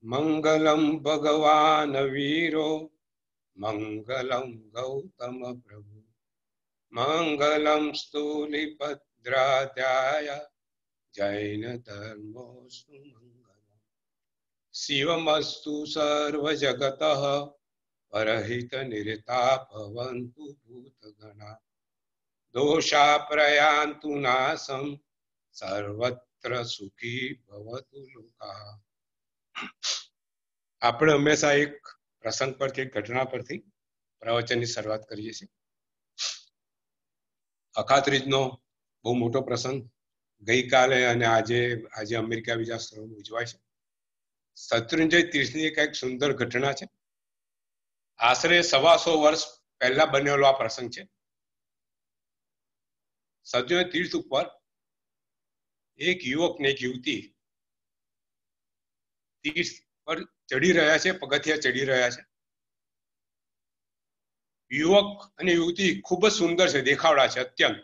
मंगलम भगवान वीरो मंगलम गौतम प्रभु मंगलम स्थूलिभद्राध्याय जैन धर्मो सुमंगलम शिवमस्तु सर्वजगतः परहित निरतापवन्तु भूतगणा दोषा प्रयान्तु नाशं सर्वत्र सुखी भवतु लोकाः। આપણે હંમેશા એક પ્રસંગ પરથી, એક ઘટના પરથી પ્રવચનની શરૂઆત કરીએ છીએ. અખાત્રીજનો બહુ મોટો પ્રસંગ ગઈકાલે અને આજે અમેરિકા બીજા સ્થળોએ ઉજવાય છે. શત્રુંજય તીર્થની એક સુંદર ઘટના છે. આશરે 125 વર્ષ પહેલા બનેલો આ પ્રસંગ છે. શત્રુંજય તીર્થ ઉપર એક યુવક ને એક યુવતી તીર્થ પર ચડી રહ્યા છે, પગથિયા ચડી રહ્યા છે. યુવક અને યુવતી ખૂબ જ સુંદર છે, દેખાવડા છે અત્યંત,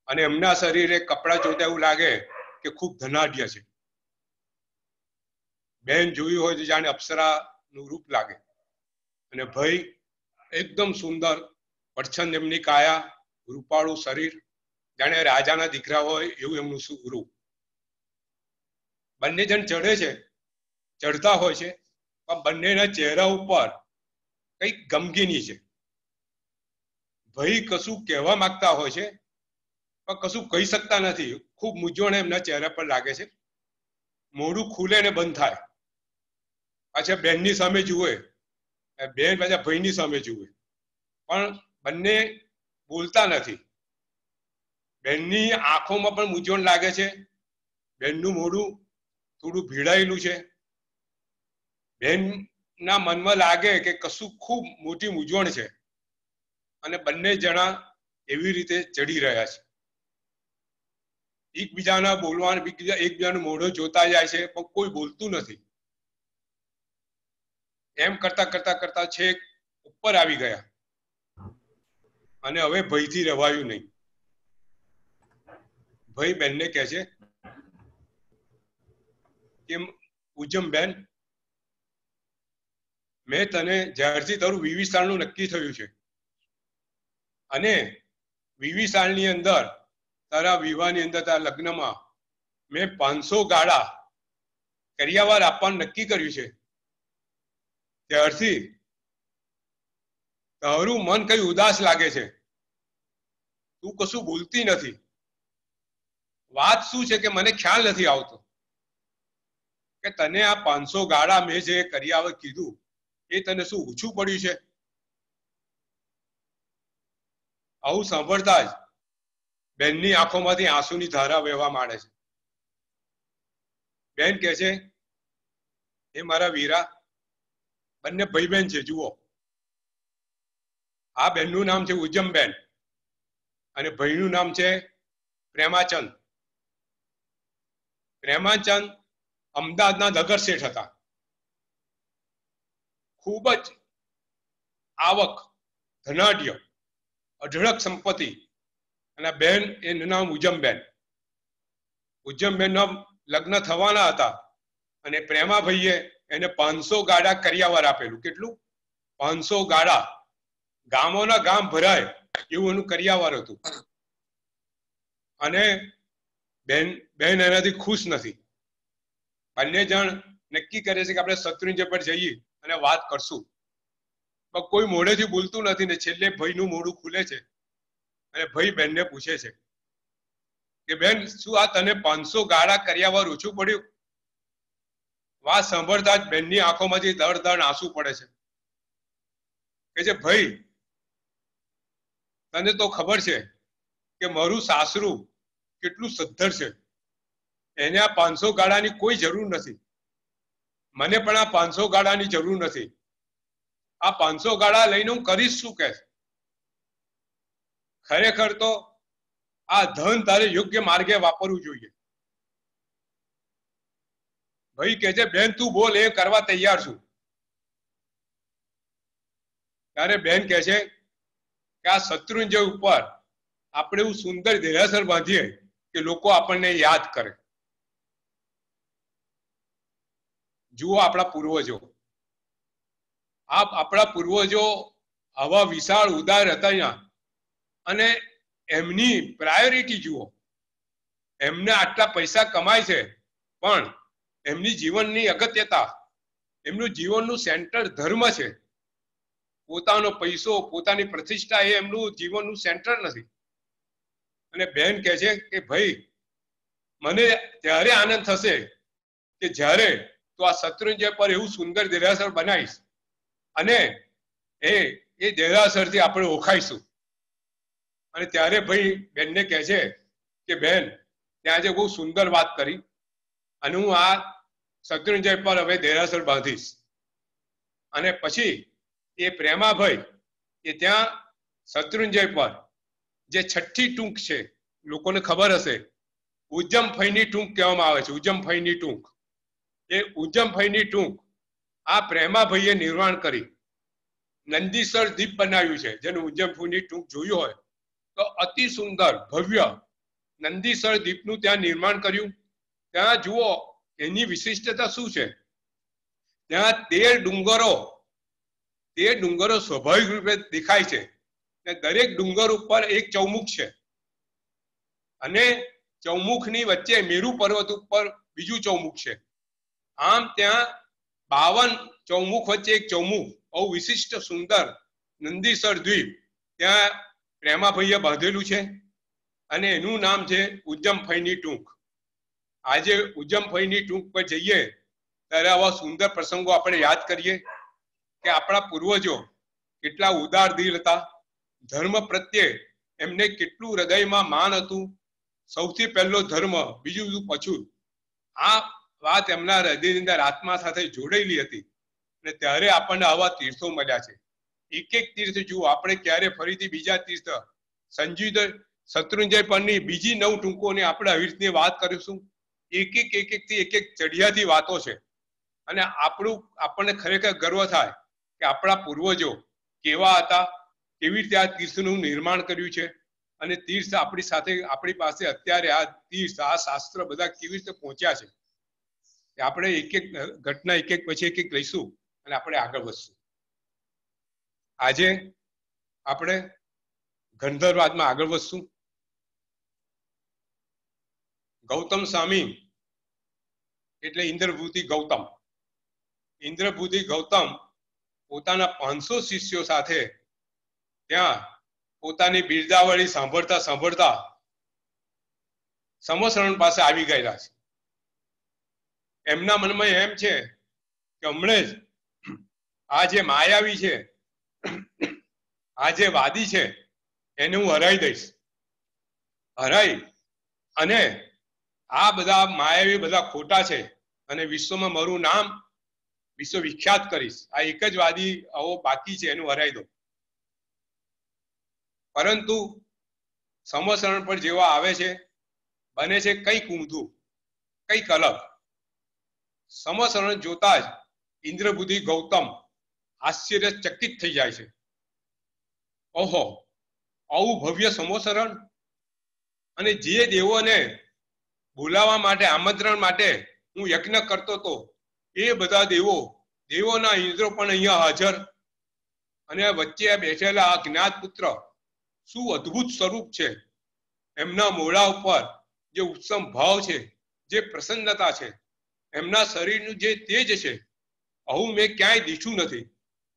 અને એમના શરીરે કપડા જોતા એવું લાગે કે ખૂબ ધનાઢ્ય છે. બેન જોયું હોય તો જાણે અપ્સરાનું રૂપ લાગે. અને ભાઈ એકદમ સુંદર, પડછંદ એમની કાયા, રૂપાળું શરીર, જાણે રાજાના દીકરા હોય એવું એમનું રૂપ. બંને જણ ચડે છે, ચડતા હોય છે, પણ બંનેના ચહેરા ઉપર કઈક ગમગીની છે. ભાઈ કશું કહેવા માંગતા હોય છે પણ કશું કહી શકતા નથી. ખૂબ મૂંઝવણ એમના ચહેરા પર લાગે છે. મોઢું ખુલે ને બંધ થાય. પાછા બેનની સામે જુએ, બેન પાછા ભાઈની સામે જુએ, પણ બંને બોલતા નથી. બેનની આંખોમાં પણ મૂંઝવણ લાગે છે. બેનનું મોઢું થોડું ભીડાયેલું છે. બેનના મનમાં લાગે કે કશું ખૂબ મોટી મૂંઝવણ છે, અને બંને જણા એવી રીતે ચડી રહ્યા છે. એકબીજાના બોલવાનું, એકબીજાનું મોઢું જોતા જાય છે, પણ કોઈ બોલતું નથી. એમ કરતા કરતા કરતા છેક ઉપર આવી ગયા, અને હવે ભયથી રહેવાયું નહીં. ભાઈ બેનને કહે છે કે ઉજ્જમબેન, મેં તને જ્યારથી તારું 20 સાલનું નક્કી થયું છે, અને 20 સાલની અંદર તારા વિવાહની અંદર, તારા લગ્નમાં મેં 500 ગાળા કરિયાવર આપવાનું નક્કી કર્યું છે, ત્યારથી તારું મન કઈ ઉદાસ લાગે છે. તું કશું બોલતી નથી. વાત શું છે કે મને ખ્યાલ નથી આવતો કે તને આ 500 ગાળા મેં જે કરિયાવર કીધું એ તને શું ઓછું પડ્યું છે? આવું સાંભળતા જ બેનની આંખોમાંથી આંસુની ધારા વહેવા માંડે છે. બેન કહે છે, એ મારા વીરા, બંને ભાઈ બહેન છે, જુઓ. આ બેનનું નામ છે ઉજ્જમબેન, અને ભાઈનું નામ છે પ્રેમાચંદ. પ્રેમાચંદ અમદાવાદના નગર શેઠ હતા. ખૂબ જ આવક, ધનાઢ્ય, અઢળક સંપત્તિ. અને બેન એનું નામ ઉજ્જમબેન. ઉજ્જમબેનના લગ્ન થવાના હતા, અને પ્રેમાભાઈએ એને 500 ગાડા કરિયાવર આપેલું. કેટલું? 500 ગાડા. ગામોના ગામ ભરાય એવું એનું કરિયાવર હતું. અને બેન એનાથી ખુશ નથી. બંને જણ નક્કી કરે છે કે આપણે શત્રુંજય પર જઈએ અને વાત કરશું, પણ કોઈ મોઢેથી બોલતું નથી. ને છેલ્લે ભાઈનું મોઢું ખુલે છે, અને ભાઈ બેનને પૂછે છે કે બેન, શું આ તને 500 ગાળા કરિયાવર ઓછું પડ્યું? વાત સાંભળતા જ બેનની આંખોમાંથી દળ દળ આંસુ પડે છે. કે છે, ભાઈ, તને તો ખબર છે કે મારું સાસરું કેટલું સદ્ધર છે. એને આ 500 ગાળાની કોઈ જરૂર નથી. મને પણ આ 500 ગાળાની જરૂર નથી. આ 500 ગાળા લઈને હું કરીશ શું? કે ખરેખર તો આ ધન તારે યોગ્ય માર્ગે વાપરવું જોઈએ. ભાઈ કહે છે, બેન તું બોલ, એ કરવા તૈયાર છું. ત્યારે બેન કહે છે કે આ શત્રુંજય ઉપર આપણે એવું સુંદર દેરાસર બાંધીએ કે લોકો આપણને યાદ કરે. જુઓ આપણા પૂર્વજો, આપણા પૂર્વજો આવા વિશાળ ઉદાર હતા, અને એમની પ્રાયોરિટી જુઓ. એમને આટલા પૈસા કમાય છે, પણ એમની જીવનની અગત્યતા, એમનું જીવનનું સેન્ટર ધર્મ છે. પોતાનો પૈસો, પોતાની પ્રતિષ્ઠા એ એમનું જીવનનું સેન્ટર નથી. અને બેન કહે છે કે ભાઈ મને ત્યારે આનંદ થશે કે જ્યારે તો આ શત્રુંજય પર એવું સુંદર દેરાસર બનાવીશ અને એ દેરાસરથી આપણે ઓળખાઈશું. અને ત્યારે ભાઈ બેનને કહે છે કે બેન ત્યાં જે બહુ સુંદર વાત કરી, અને હું આ શત્રુંજય પર હવે દેરાસર બાંધીશ. અને પછી એ પ્રેમાભાઈ એ ત્યાં શત્રુંજય પર જે છઠ્ઠી ટૂંક છે, લોકોને ખબર હશે, ઉજ્જમફઈની ટૂંક કહેવામાં આવે છે. ઉજ્જમફઈની ટૂંક, એ ઉજ્જમફઈની ટૂંક આ પ્રેમાભાઈએ નિર્માણ કરી. નંદીસર દીપ બનાવ્યું છે, જેનું ઉજ્જમફઈની ટૂંક જોયું હોય તો અતિ સુંદર ભવ્ય નંદીસર દીપનું ત્યાં નિર્માણ કર્યું. ત્યાં જુઓ એની વિશિષ્ટતા શું છે. ત્યાં 13 ડુંગરો સ્વાભાવિક રૂપે દેખાય છે. દરેક ડુંગર ઉપર એક ચૌમુખ છે, અને ચૌમુખની વચ્ચે મેરુ પર્વત ઉપર બીજું ચૌમુખ છે. આમ ત્યાં 52 ચૌમુખ વચ્ચે એક ચૌમુખ, બહુ વિશિષ્ટ સુંદર નંદીસર દ્વીપ ત્યાં પ્રેમાભાઈએ બાંધેલું છે, અને એનું નામ છે ઉજ્જમફઈની ટૂંક. આજે ઉજ્જમફઈની ટૂંક પર જઈએ ત્યારે આવા સુંદર પ્રસંગો આપણે યાદ કરીએ કે આપણા પૂર્વજો કેટલા ઉદાર દિલ હતા, ધર્મ પ્રત્યે એમને કેટલું હૃદયમાં માન હતું. સૌથી પહેલો ધર્મ, બીજું પછું. આ વાત એમના હૃદયની અંદર આત્મા સાથે જોડાયેલી હતી, અને ત્યારે આપણને આવા તીર્થો મળ્યા છે. એક એક તીર્થ જુઓ, આપણે ક્યારે ફરીથી બીજા તીર્થ શત્રુંજય પરની બીજી 9 ટૂંકોની આપણે આવી રીતની વાત કરીશું. એક એક ચડિયાતી વાતો છે, અને આપણને ખરેખર ગર્વ થાય કે આપણા પૂર્વજો કેવા હતા, કેવી રીતે આ તીર્થનું નિર્માણ કર્યું છે, અને તીર્થ આપણી સાથે, આપણી પાસે અત્યારે આ તીર્થ, આ શાસ્ત્ર બધા કેવી રીતે પહોંચ્યા છે. આપણે એક એક ઘટના એક પછી એક લઈશું અને આપણે આગળ વધશું. આજે આપણે ગંધર્વવાદમાં આગળ વધશું. ગૌતમ સ્વામી એટલે ઇન્દ્રભૂતિ ગૌતમ. ઇન્દ્રભૂતિ ગૌતમ પોતાના 500 શિષ્યો સાથે ત્યાં પોતાની બિરદાવળી સાંભળતા સાંભળતા સમસરણ પાસે આવી ગયેલા છે. એમના મનમાં એમ છે કે હમણે જ આ જે માયાવી છે, આ જે વાદી છે, એને હું હરાઈ દઈશ. હરાઈ અને આ બધા માયાવી બધા ખોટા છે, અને વિશ્વમાં મારું નામ વિશ્વ વિખ્યાત કરીશ. આ એક જ વાદી આવો બાકી છે, એનું હરાઈ દો. પરંતુ સમસરણ પર જેવા આવે છે, બને છે કંઈક ઊંધું, કંઈક અલગ. સમસરણ જોતા જ ઇન્દ્રબુદ્ધિ ગૌતમ આશ્ચર્યચકિત થઈ જાય છે. ઓહો, આવું ભવ્ય સમસરણ! અને જે દેવોને બોલાવવા માટે, આમંત્રણ માટે હું યજ્ઞ કરતો હતો, એ બધા દેવોના ઇન્દ્રો પણ અહીંયા હાજર. અને વચ્ચે બેઠેલા આ જ્ઞાત પુત્ર, શું અદ્ભુત સ્વરૂપ છે. એમના મોઢા ઉપર જે ઉત્સમ ભાવ છે, જે પ્રસન્નતા છે, એમના શરીરનું જે તેજ છે, આવું મેં ક્યાંય દીઠું નથી,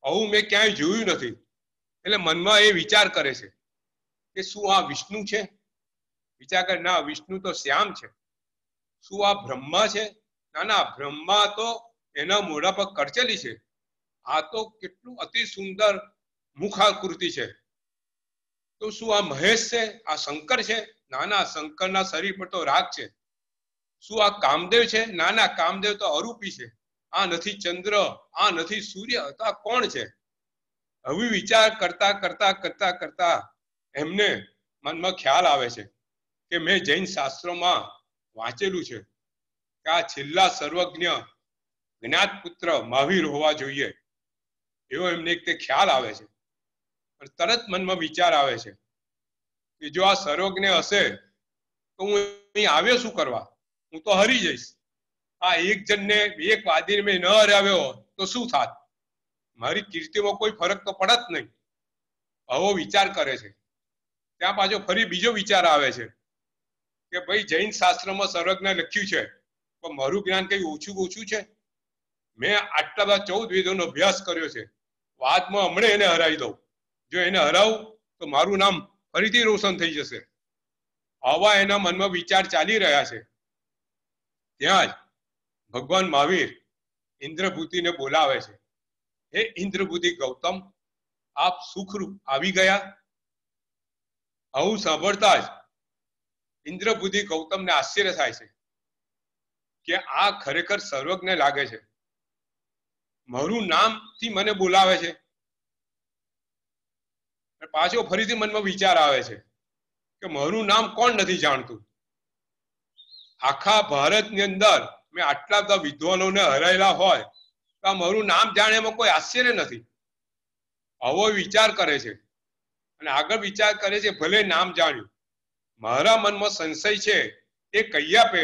આવું મેં ક્યાંય જોયું નથી. એટલે મનમાં એ વિચાર કરે છે કે શું આ વિષ્ણુ છે? વિચાર કરે, ના, વિષ્ણુ તો શ્યામ છે. શું આ બ્રહ્મા છે? ના ના, બ્રહ્મા તો એના મોઢા પર કરચલી છે. આ તો કેટલું અતિ સુંદર મુખાકૃતિ છે. તો શું આ મહેશ છે? આ શંકર છે? ના ના, શંકરના શરીર પર તો રાગ છે. શું આ કામદેવ છે? ના ના, કામદેવ તો અરૂપી છે. આ નથી ચંદ્ર, આ નથી સૂર્ય, તો આ કોણ છે? હવે વિચાર કરતા કરતા કરતા કરતા એમને મનમાં ખ્યાલ આવે છે કે મેં જૈન શાસ્ત્રોમાં વાંચેલું છે કે આ છેલ્લા સર્વજ્ઞ જ્ઞાત પુત્ર મહાવીર હોવા જોઈએ, એવો એમને એક ખ્યાલ આવે છે. પણ તરત મનમાં વિચાર આવે છે કે જો આ સર્વજ્ઞ હશે તો હું અહીં આવ્યો શું કરવા? હું તો હરી જઈશ. આ એક જણને એક વાદીને મેં ન હરાવ્યો તો શું થાત, મારી કીર્તિમાં કોઈ ફરક તો પડત નહીં. આવો વિચાર કરે છે. ત્યાં પાછો ફરી બીજો વિચાર આવે છે કે ભાઈ જૈન શાસ્ત્રમાં સર્વજ્ઞ લખ્યું છે પણ મારું જ્ઞાન કઈ ઓછું છે. મેં આટલા બધા 14 વેદોનો અભ્યાસ કર્યો છે, વાદમાં હમણાં એને હરાવી દઉં, જો એને હરાવું તો મારું નામ ફરીથી રોશન થઈ જશે. આવા એના મનમાં વિચાર ચાલી રહ્યા છે. ત્યાં જ ભગવાન મહાવીર ઇન્દ્રભૂતિને બોલાવે છે. હે ઇન્દ્રભૂતિ ગૌતમ, આપ સુખરૂપ આવી ગયા. આવું સાંભળતા જ ઇન્દ્રભૂતિ ગૌતમને આશ્ચર્ય થાય છે કે આ ખરેખર સર્વજ્ઞ લાગે છે, મારું નામથી મને બોલાવે છે. પાછો ફરીથી મનમાં વિચાર આવે છે કે મારું નામ કોણ નથી જાણતું. આખા ભારતની અંદર મેં આટલા બધા વિદ્વાનોને હરાયેલા હોય તો આ મારું નામ જાણે એમાં કોઈ આશ્ચર્ય નથી. આવો વિચાર કરે છે અને આગળ વિચાર કરે છે, ભલે નામ જાણ્યું, મારા મનમાં સંશય છે એ કહી આપે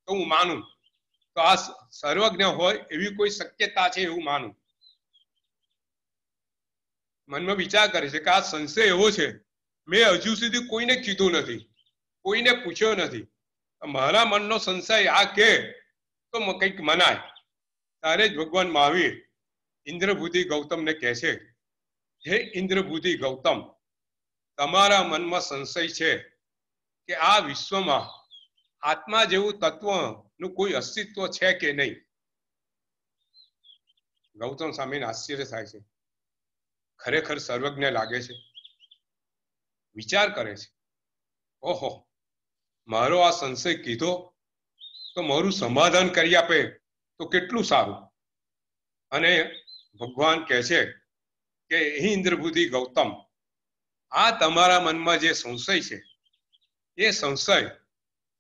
તો હું માનું, તો આ સર્વજ્ઞ હોય એવી કોઈ શક્યતા છે એવું માનું. મનમાં વિચાર કરે છે કે આ સંશય એવો છે, મેં હજુ સુધી કોઈને કીધું નથી, કોઈને પૂછ્યો નથી, મારા મનનો સંશય આ કે તો કંઈક મનાય. ત્યારે જ ભગવાન મહાવીર ઇન્દ્રભૂતિ ગૌતમને કહે છે, હે ઇન્દ્રભૂતિ ગૌતમ, તમારા મનમાં સંશય છે કે આ વિશ્વમાં આત્મા જેવું તત્વનું કોઈ અસ્તિત્વ છે કે નહીં. ગૌતમ સામે આશ્ચર્ય થાય છે, ખરેખર સર્વજ્ઞ લાગે છે. વિચાર કરે છે, ઓહો, મારો આ સંશય કીધો તો મારું સમાધાન કરી આપે તો કેટલું સારું. અને ભગવાન કહે છે કે હે ઇન્દ્રભૂતિ ગૌતમ, આ તમારા મનમાં જે સંશય છે એ સંશય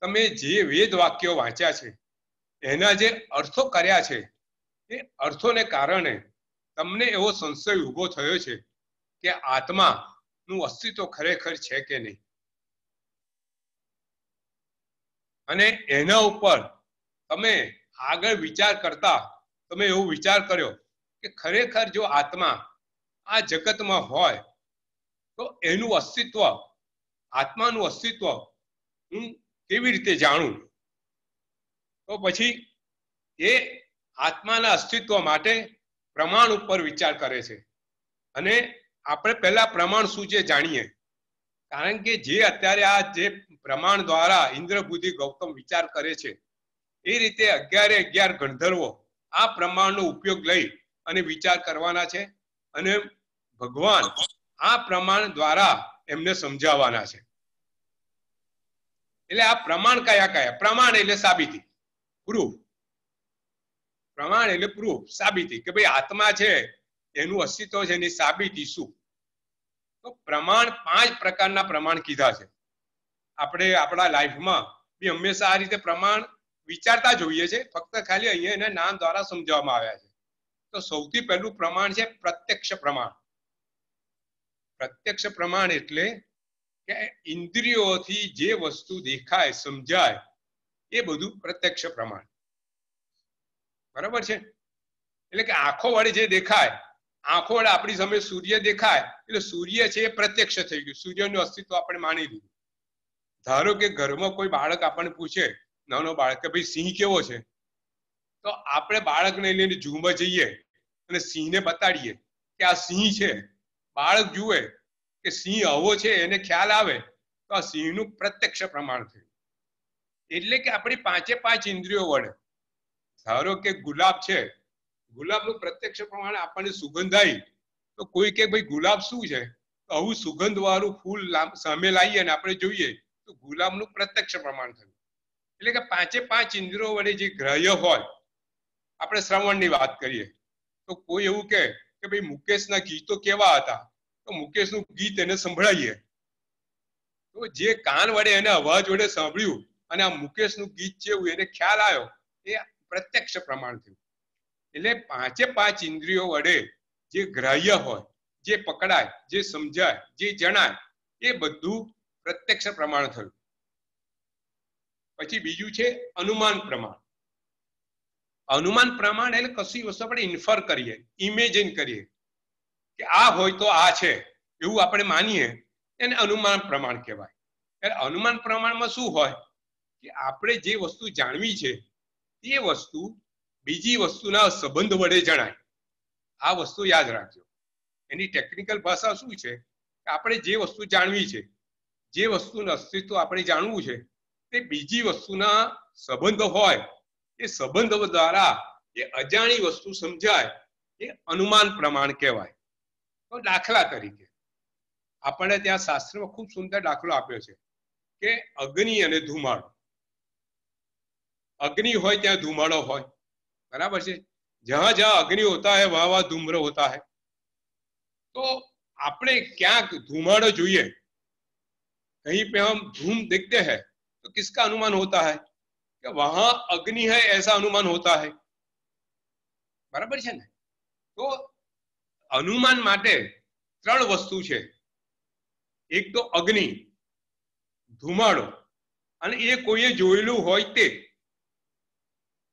તમે જે વેદ વાક્યો વાંચ્યા છે એના જે અર્થો કર્યા છે એ અર્થોને કારણે તમને એવો સંશય ઉભો થયો છે કે આત્માનું અસ્તિત્વ ખરેખર છે કે નહીં. અને એના ઉપર તમે આગળ વિચાર કરતા તમે એવો વિચાર કર્યો કે ખરેખર જો આત્મા આ જગતમાં હોય તો એનું અસ્તિત્વ, આત્માનું અસ્તિત્વ હું કેવી રીતે જાણું. તો પછી એ આત્માના અસ્તિત્વ માટે પ્રમાણ ઉપર વિચાર કરે છે. અને આપણે પહેલા પ્રમાણ શું છે જાણીએ, કારણ કે જે અત્યારે આ જે પ્રમાણ દ્વારા ઇન્દ્રભૂતિ ગૌતમ વિચાર કરે છે એ રીતે 11 ગંધર્વો આ પ્રમાણનો ઉપયોગ લઈ અને વિચાર કરવાના છે અને ભગવાન આ પ્રમાણ દ્વારા એમને સમજાવવાના છે. એટલે આ પ્રમાણ કયા? પ્રમાણ એટલે સાબિતી, પ્રૂફ. પ્રમાણ એટલે પ્રૂફ, સાબિતી કે ભાઈ આત્મા છે, એનું અસ્તિત્વ છે, એની સાબિતી શું. તો પ્રમાણ 5 પ્રકારના પ્રમાણ કીધા છે. આપણે આપણા લાઈફમાં બી હંમેશા આ રીતે પ્રમાણ વિચારતા જોઈએ છે, ફક્ત ખાલી અહીંયા એના નામ દ્વારા સમજાવવામાં આવ્યા છે. તો સૌથી પહેલું પ્રમાણ છે પ્રત્યક્ષ પ્રમાણ. પ્રત્યક્ષ પ્રમાણ એટલે કે ઇન્દ્રિયોથી જે વસ્તુ દેખાય, સમજાય, એ બધું પ્રત્યક્ષ પ્રમાણ. બરાબર છે? એટલે કે આંખો વડે જે દેખાય, આંખો વડે આપણી સામે સૂર્ય દેખાય એટલે સૂર્ય છે એ પ્રત્યક્ષ થઈ ગયું, સૂર્યનું અસ્તિત્વ આપણે માની લીધું. ધારો કે ઘરમાં કોઈ બાળક આપણને પૂછે, નાનો બાળક, કે ભાઈ સિંહ કેવો છે, તો આપણે બાળકને લઈને ઝૂમાં જઈએ અને સિંહને બતાડીએ કે આ સિંહ છે. બાળક જુએ કે સિંહ આવો છે, એને ખ્યાલ આવે તો આ સિંહનું પ્રત્યક્ષ પ્રમાણ થયું. એટલે કે આપણી 5 ઇન્દ્રિયો વડે, ધારો કે ગુલાબ છે, ગુલાબનું પ્રત્યક્ષ પ્રમાણ આપણને સુગંધ આવી તો કોઈ કે ભાઈ ગુલાબ શું છે, તો આવું સુગંધ વાળું ફૂલ સામે લાવીએ અને આપણે જોઈએ તો ગુલાબનું પ્રત્યક્ષ પ્રમાણ થયું. એટલે કે 5 ઇન્દ્રિયો વડે જે ગ્રાહ્ય હોય, આપણે શ્રવણની વાત કરીએ તો કોઈ એવું કે ભાઈ મુકેશના ગીતો કેવા હતા, તો મુકેશનું ગીત એને સંભળાઈએ તો જે કાન વડે એને અવાજ વડે સાંભળ્યું અને આ મુકેશનું ગીત જેવું એને ખ્યાલ આવ્યો, એ પ્રત્યક્ષ પ્રમાણ થયું. એટલે 5 ઇન્દ્રિયો વડે જે ગ્રાહ્ય હોય, જે પકડાય, જે સમજાય, જે જણાય, એ બધું પ્રત્યક્ષ પ્રમાણ થયું. પછી બીજું છે અનુમાન પ્રમાણ. અનુમાન પ્રમાણ એટલે કશી વસ્તુ આપણે ઇન્ફર કરીએ, ઇમેજિન કરીએ કે આ હોય તો આ છે એવું આપણે માનીએ એને અનુમાન પ્રમાણ કહેવાય. એટલે અનુમાન પ્રમાણમાં શું હોય કે આપણે જે વસ્તુ જાણવી છે એ વસ્તુ બીજી વસ્તુના સંબંધ વડે જણાય. આ વસ્તુ યાદ રાખજો. એની ટેકનિકલ ભાષા શું છે કે આપણે જે વસ્તુ જાણવી છે, જે વસ્તુનું અસ્તિત્વ આપણે જાણવું છે તે બીજી વસ્તુના સંબંધ હોય એ સંબંધો દ્વારા એ અજાણી વસ્તુ સમજાય એ અનુમાન પ્રમાણ કહેવાય. તો દાખલા તરીકે આપણને ત્યાં શાસ્ત્રમાં ખૂબ સુંદર દાખલો આપ્યો છે કે અગ્નિ અને ધુમાડો. अग्नि हो त्या धुमाड़ो हो, बराबर से, जहां जहां अग्नि होता है वहां वहां धूम्र होता है. तो आपने क्या धुमाड़ो જોઈએ, कहीं पे हम धूम देखते हैं तो किसका अनुमान होता है कि वहां अग्नि है ऐसा अनुमान होता है. बराबर છે ને. तो अनुमान માટે ત્રણ વસ્તુ છે. એક તો અગ્નિ, ધુમાડો અને એ કોઈએ જોયેલું હોય તે.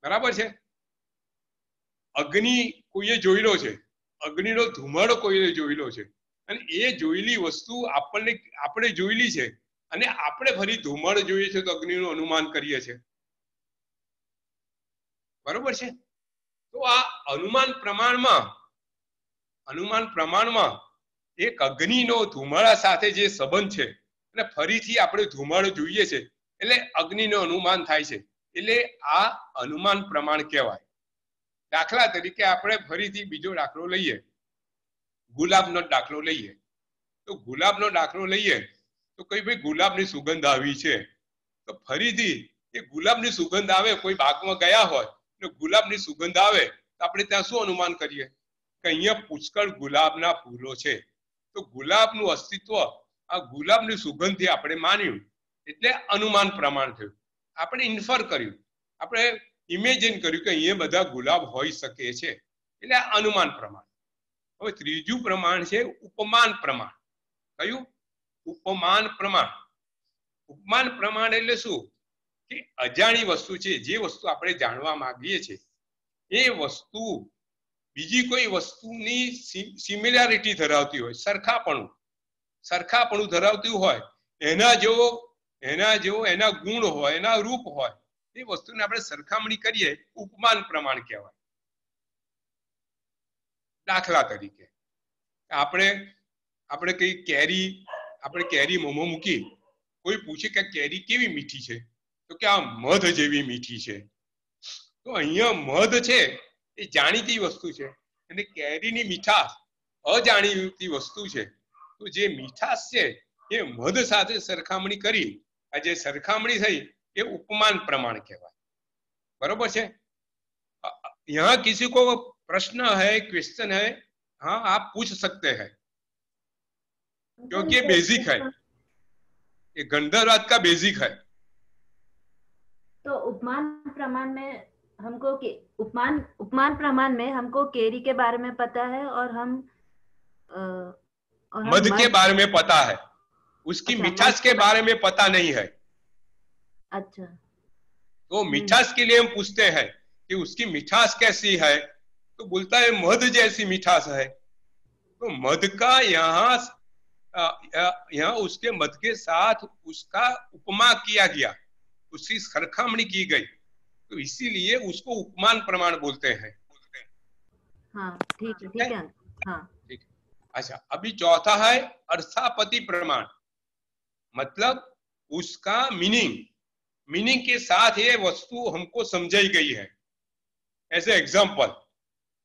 બરાબર છે. અગ્નિ કોઈએ જોયેલો છે, અગ્નિનો ધુમાડો કોઈએ જોયેલો છે અને એ જોયેલી વસ્તુ આપણે જોયેલી છે અને આપણે ફરી ધુમાડો જોઈએ છે તો અગ્નિનું અનુમાન કરીએ છીએ. બરોબર છે. તો આ અનુમાન પ્રમાણમાં એક અગ્નિનો ધુમાડા સાથે જે સંબંધ છે અને ફરીથી આપણે ધુમાડો જોઈએ છે એટલે અગ્નિનું અનુમાન થાય છે, એટલે આ અનુમાન પ્રમાણ કહેવાય. દાખલા તરીકે આપણે ફરીથી બીજો દાખલો લઈએ, ગુલાબનો દાખલો લઈએ. તો ગુલાબનો દાખલો લઈએ તો કઈ ભાઈ ગુલાબની સુગંધ આવી છે, તો ફરીથી એ ગુલાબની સુગંધ આવે, કોઈ બાગમાં ગયા હોય તો ગુલાબની સુગંધ આવે તો આપણે ત્યાં શું અનુમાન કરીએ કે અહીંયા પુષ્કળ ગુલાબના ફૂલો છે. તો ગુલાબનું અસ્તિત્વ આ ગુલાબની સુગંધથી આપણે માન્યું એટલે અનુમાન પ્રમાણ થયું. આપણે ઇન્ફર કર્યું, આપણે ઇમેજિન કર્યું કે અહીંયા બધા ગુલાબ હોઈ શકે છે, એટલે અનુમાન પ્રમાણ. હવે ત્રીજું પ્રમાણ છે ઉપમાન પ્રમાણ. કયું? ઉપમાન પ્રમાણ. ઉપમાન પ્રમાણ એટલે શું કે અજાણી વસ્તુ છે, જે વસ્તુ આપણે જાણવા માંગીએ છીએ એ વસ્તુ બીજી કોઈ વસ્તુની સિમિલારિટી ધરાવતી હોય, સરખાપણું ધરાવતી હોય, એના જેવો એના ગુણ હોય, એના રૂપ હોય, એ વસ્તુને આપણે સરખામણી કરીએ, ઉપમાન પ્રમાણ કહેવાય. દાખલા તરીકે આપણે કઈ કેરી મોંમાં મૂકી, કોઈ પૂછે કે કેરી કેવી મીઠી છે તો કે આ મધ જેવી મીઠી છે. તો અહીંયા મધ છે એ જાણીતી વસ્તુ છે અને કેરીની મીઠાશ અજાણીતી વસ્તુ છે. તો જે મીઠાશ છે એ મધ સાથે સરખામણી કરી, આ જે સરખામણી થઈ એ उपमान प्रमाण कहवाय. बरोबर है. यहाँ किसी को प्रश्न है, क्वेश्चन है, हाँ आप पूछ सकते हैं क्योंकि ये बेसिक है, ये गंधर्वाद का बेसिक है. तो उपमान प्रमाण में हमको केरी के बारे में पता है और हम मध के बारे में पता है, उसकी मिठास के बारे में पता नहीं है. अच्छा. तो मिठास के लिए हम पूछते हैं कि उसकी मिठास कैसी है, तो बोलता है मध जैसी मिठास है. तो मध का यहाँ उसके मध के साथ उसका उपमा किया गया, उसकी सरखामणी की गई, तो इसीलिए उसको उपमान प्रमाण बोलते हैं. हाँ ठीक है. हाँ ठीक है. अच्छा, अभी चौथा है अर्थापति प्रमाण. मतलब उसका मीनिंग के साथ ये वस्तु हमको समझाई गई है. ऐसे एग्जाम्पल,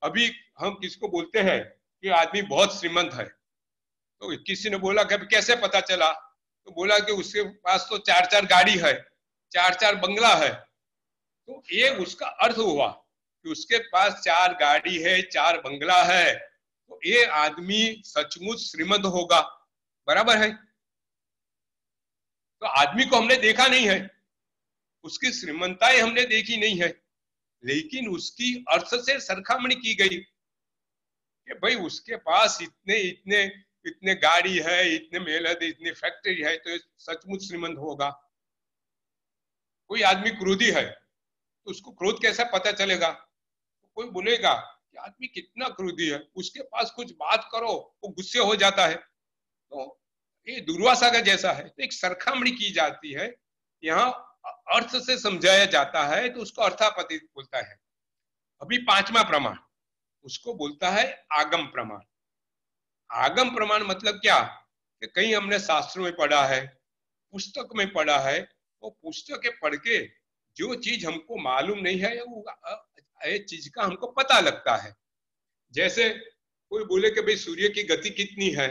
अभी हम किसको बोलते हैं कि आदमी बहुत श्रीमंत है, तो किसी ने बोला कि कैसे पता चला, तो बोला कि उसके पास तो 4-4 गाड़ी है, 4-4 बंगला है. तो ये उसका अर्थ हुआ कि उसके पास 4 गाड़ी है, 4 बंगला है, तो ये आदमी सचमुच श्रीमंत होगा. बराबर है. तो आदमी को हमने देखा नहीं है, उसकी श्रीमंताई हमने देखी नहीं है, लेकिन उसकी अर्थ से सरखामणी की गई कि भाई उसके पास इतने गाड़ी है, इतने मेहनत, इतनी फैक्ट्री है, तो सचमुच श्रीमंत होगा. कोई आदमी क्रोधी है तो उसको क्रोध कैसे पता चलेगा कोई बोलेगा कि आदमी कितना क्रोधी है, उसके पास कुछ बात करो वो गुस्से हो जाता है, तो ये दुर्वासा का जैसा है। तो एक सरखामणी की जाती है, यहाँ अर्थ से समझाया जाता है, तो उसको अर्थापति बोलता है। अभी पांचवा प्रमाण, उसको बोलता है आगम प्रमाण। आगम प्रमाण मतलब क्या, कि कहीं हमने शास्त्रों में पढ़ा है, पुस्तक में पढ़ा है, वो पुस्तकें पढ़ के जो चीज हमको मालूम नहीं है वो चीज का हमको पता लगता है। जैसे कोई बोले कि भाई सूर्य की गति कितनी है,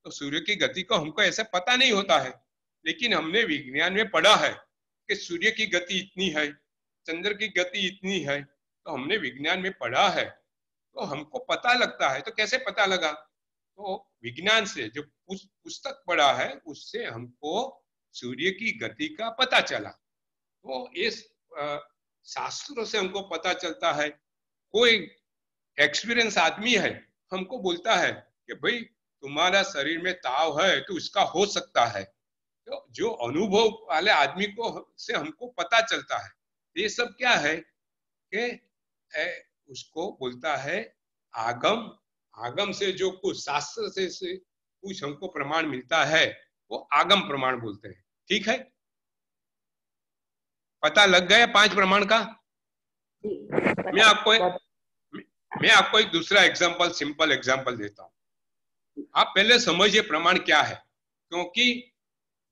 तो सूर्य की गति को हमको ऐसे पता नहीं होता है, लेकिन हमने विज्ञान में पढ़ा है कि सूर्य की गति इतनी है, चंद्र की गति इतनी है, तो हमने विज्ञान में पढ़ा है, तो हमको पता लगता है। तो कैसे पता लगा, तो विज्ञान से जो पुस्तक पढ़ा है उससे हमको सूर्य की गति का पता चला। तो इस शास्त्रों से हमको पता चलता है। कोई एक्सपीरियंस आदमी है, हमको बोलता है कि भाई तुम्हारा शरीर में ताव है तो इसका हो सकता है, तो जो अनुभव वाले आदमी को से हमको पता चलता है। ये सब क्या है कि उसको बोलता है आगम। आगम से जो कुछ शास्त्र से कुछ हमको प्रमाण मिलता है वो आगम प्रमाण बोलते हैं। ठीक है, पता लग गया पांच प्रमाण का। मैं आपको एक दूसरा एग्जांपल, सिंपल एग्जांपल देता हूं। आप पहले समझिए प्रमाण क्या है, क्योंकि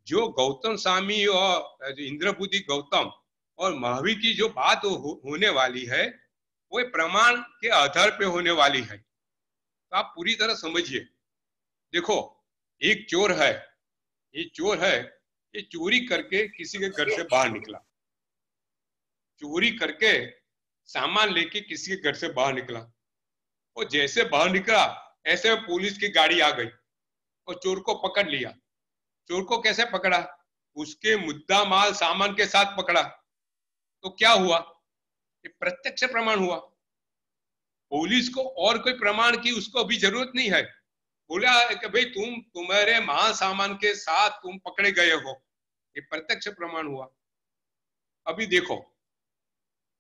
जो गौतम स्वामी और इंद्रबुद्धि गौतम और महावीर की जो बात होने वाली है वो प्रमाण के आधार पे होने वाली है। तो आप पूरी तरह समझिए। देखो, एक चोर है, ये चोर है, ये चोरी करके किसी के घर से बाहर निकला, चोरी करके सामान लेके किसी के घर से बाहर निकला, और जैसे बाहर निकला ऐसे में पुलिस की गाड़ी आ गई और चोर को पकड़ लिया। चोर को कैसे पकड़ा, उसके मुद्दा माल सामान के साथ पकड़ा। तो क्या हुआ, ये प्रत्यक्ष प्रमाण हुआ। पुलिस को और कोई प्रमाण की उसको अभी जरूरत नहीं है, बोला कि भाई तुम्हारे माल सामान के साथ तुम पकड़े गए हो, ये प्रत्यक्ष प्रमाण हुआ। अभी देखो,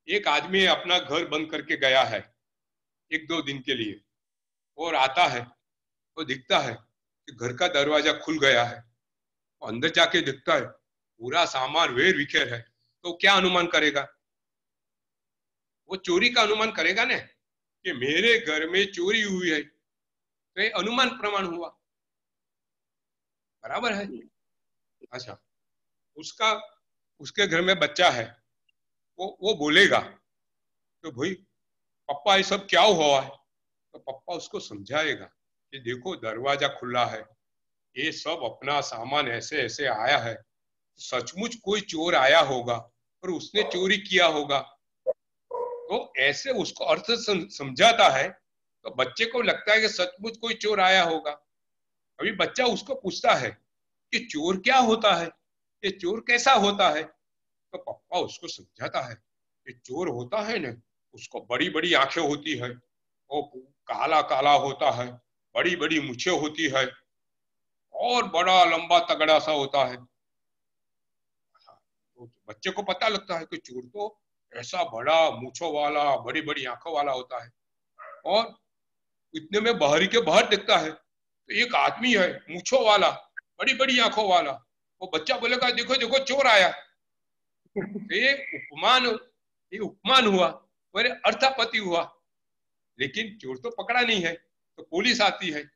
एक आदमी अपना घर बंद करके गया है एक दो दिन के लिए, और आता है तो दिखता है कि घर का दरवाजा खुल गया है, अंदर जाके दिखता है पूरा सामान वेर विखेर है। तो क्या अनुमान करेगा, वो चोरी का अनुमान करेगा ना, कि मेरे घर में चोरी हुई है, तो ये अनुमान प्रमाण हुआ, बराबर है। अच्छा, उसके घर में बच्चा है, वो बोलेगा तो भाई पापा ये सब क्या हुआ है, तो पापा उसको समझाएगा कि देखो दरवाजा खुला है, ये सब अपना सामान ऐसे ऐसे आया है, सचमुच कोई चोर आया होगा और उसने चोरी किया होगा। तो ऐसे उसको अर्थ समझाता है, तो बच्चे को लगता है कि सचमुच कोई चोर आया होगा। अभी बच्चा उसको पूछता है कि चोर क्या होता है, ये चोर कैसा होता है, तो पापा उसको समझाता है कि चोर होता है ना, उसको बड़ी बड़ी आंखें होती है, वो काला काला होता है, बड़ी बड़ी मूछें होती है, और बड़ा लंबा तगड़ा सा होता है। तो बच्चे को पता लगता है कि चोर तो ऐसा बड़ा मूछों वाला बड़ी बड़ी आंखों वाला होता है। और इतने में बाहरी के बाहर दिखता है तो एक आदमी है मूछों वाला बड़ी बड़ी आंखों वाला, वो बच्चा बोलेगा देखो देखो चोर आया। तो ये उपमान हुआ, मेरे अर्थापति हुआ, लेकिन चोर तो पकड़ा नहीं है। तो पुलिस आती है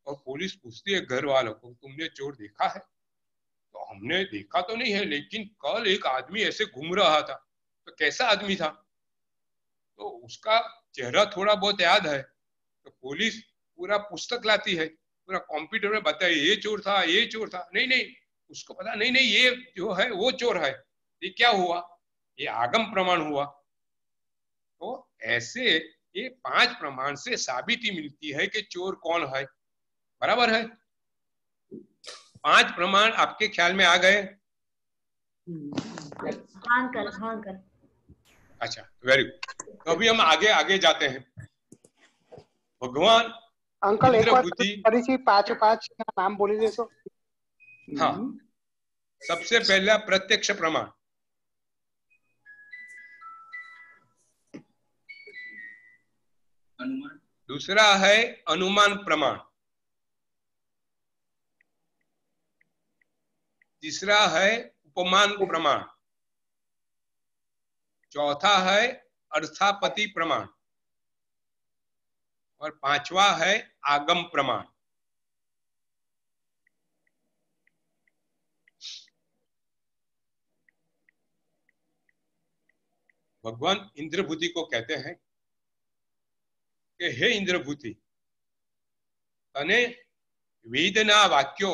और पुलिस पूछती है घर वालों को, तुमने चोर देखा है, तो हमने देखा तो नहीं है, लेकिन कल एक आदमी ऐसे घूम रहा था। तो कैसा आदमी था, तो उसका चेहरा थोड़ा बहुत याद है। तो पुलिस पूरा पुस्तक लाती है, पूरा कंप्यूटर में बताए ये चोर था ये चोर था, नहीं नहीं उसको पता नहीं, नहीं ये जो है वो चोर है। ये क्या हुआ, ये आगम प्रमाण हुआ। तो ऐसे ये पांच प्रमाण से साबिती मिलती है कि चोर कौन है, बराबर है। पांच प्रमाण आपके ख्याल में आ गए? हाँ अंकल। अच्छा, वेरी गुड। तो अभी हम आगे आगे जाते हैं। भगवान अंकल एक बार बुद्धि, थोड़ी पांच नाम बोली दे सो। हाँ, सबसे पहला प्रत्यक्ष प्रमाण। दूसरा है अनुमान प्रमाण, तीसरा है उपमान प्रमाण, चौथा है अर्थापत्ति प्रमाण और पांचवा है आगम प्रमाण। भगवान इंद्रभूति को कहते हैं कि हे इंद्रभूति, तने वेदना वाक्यों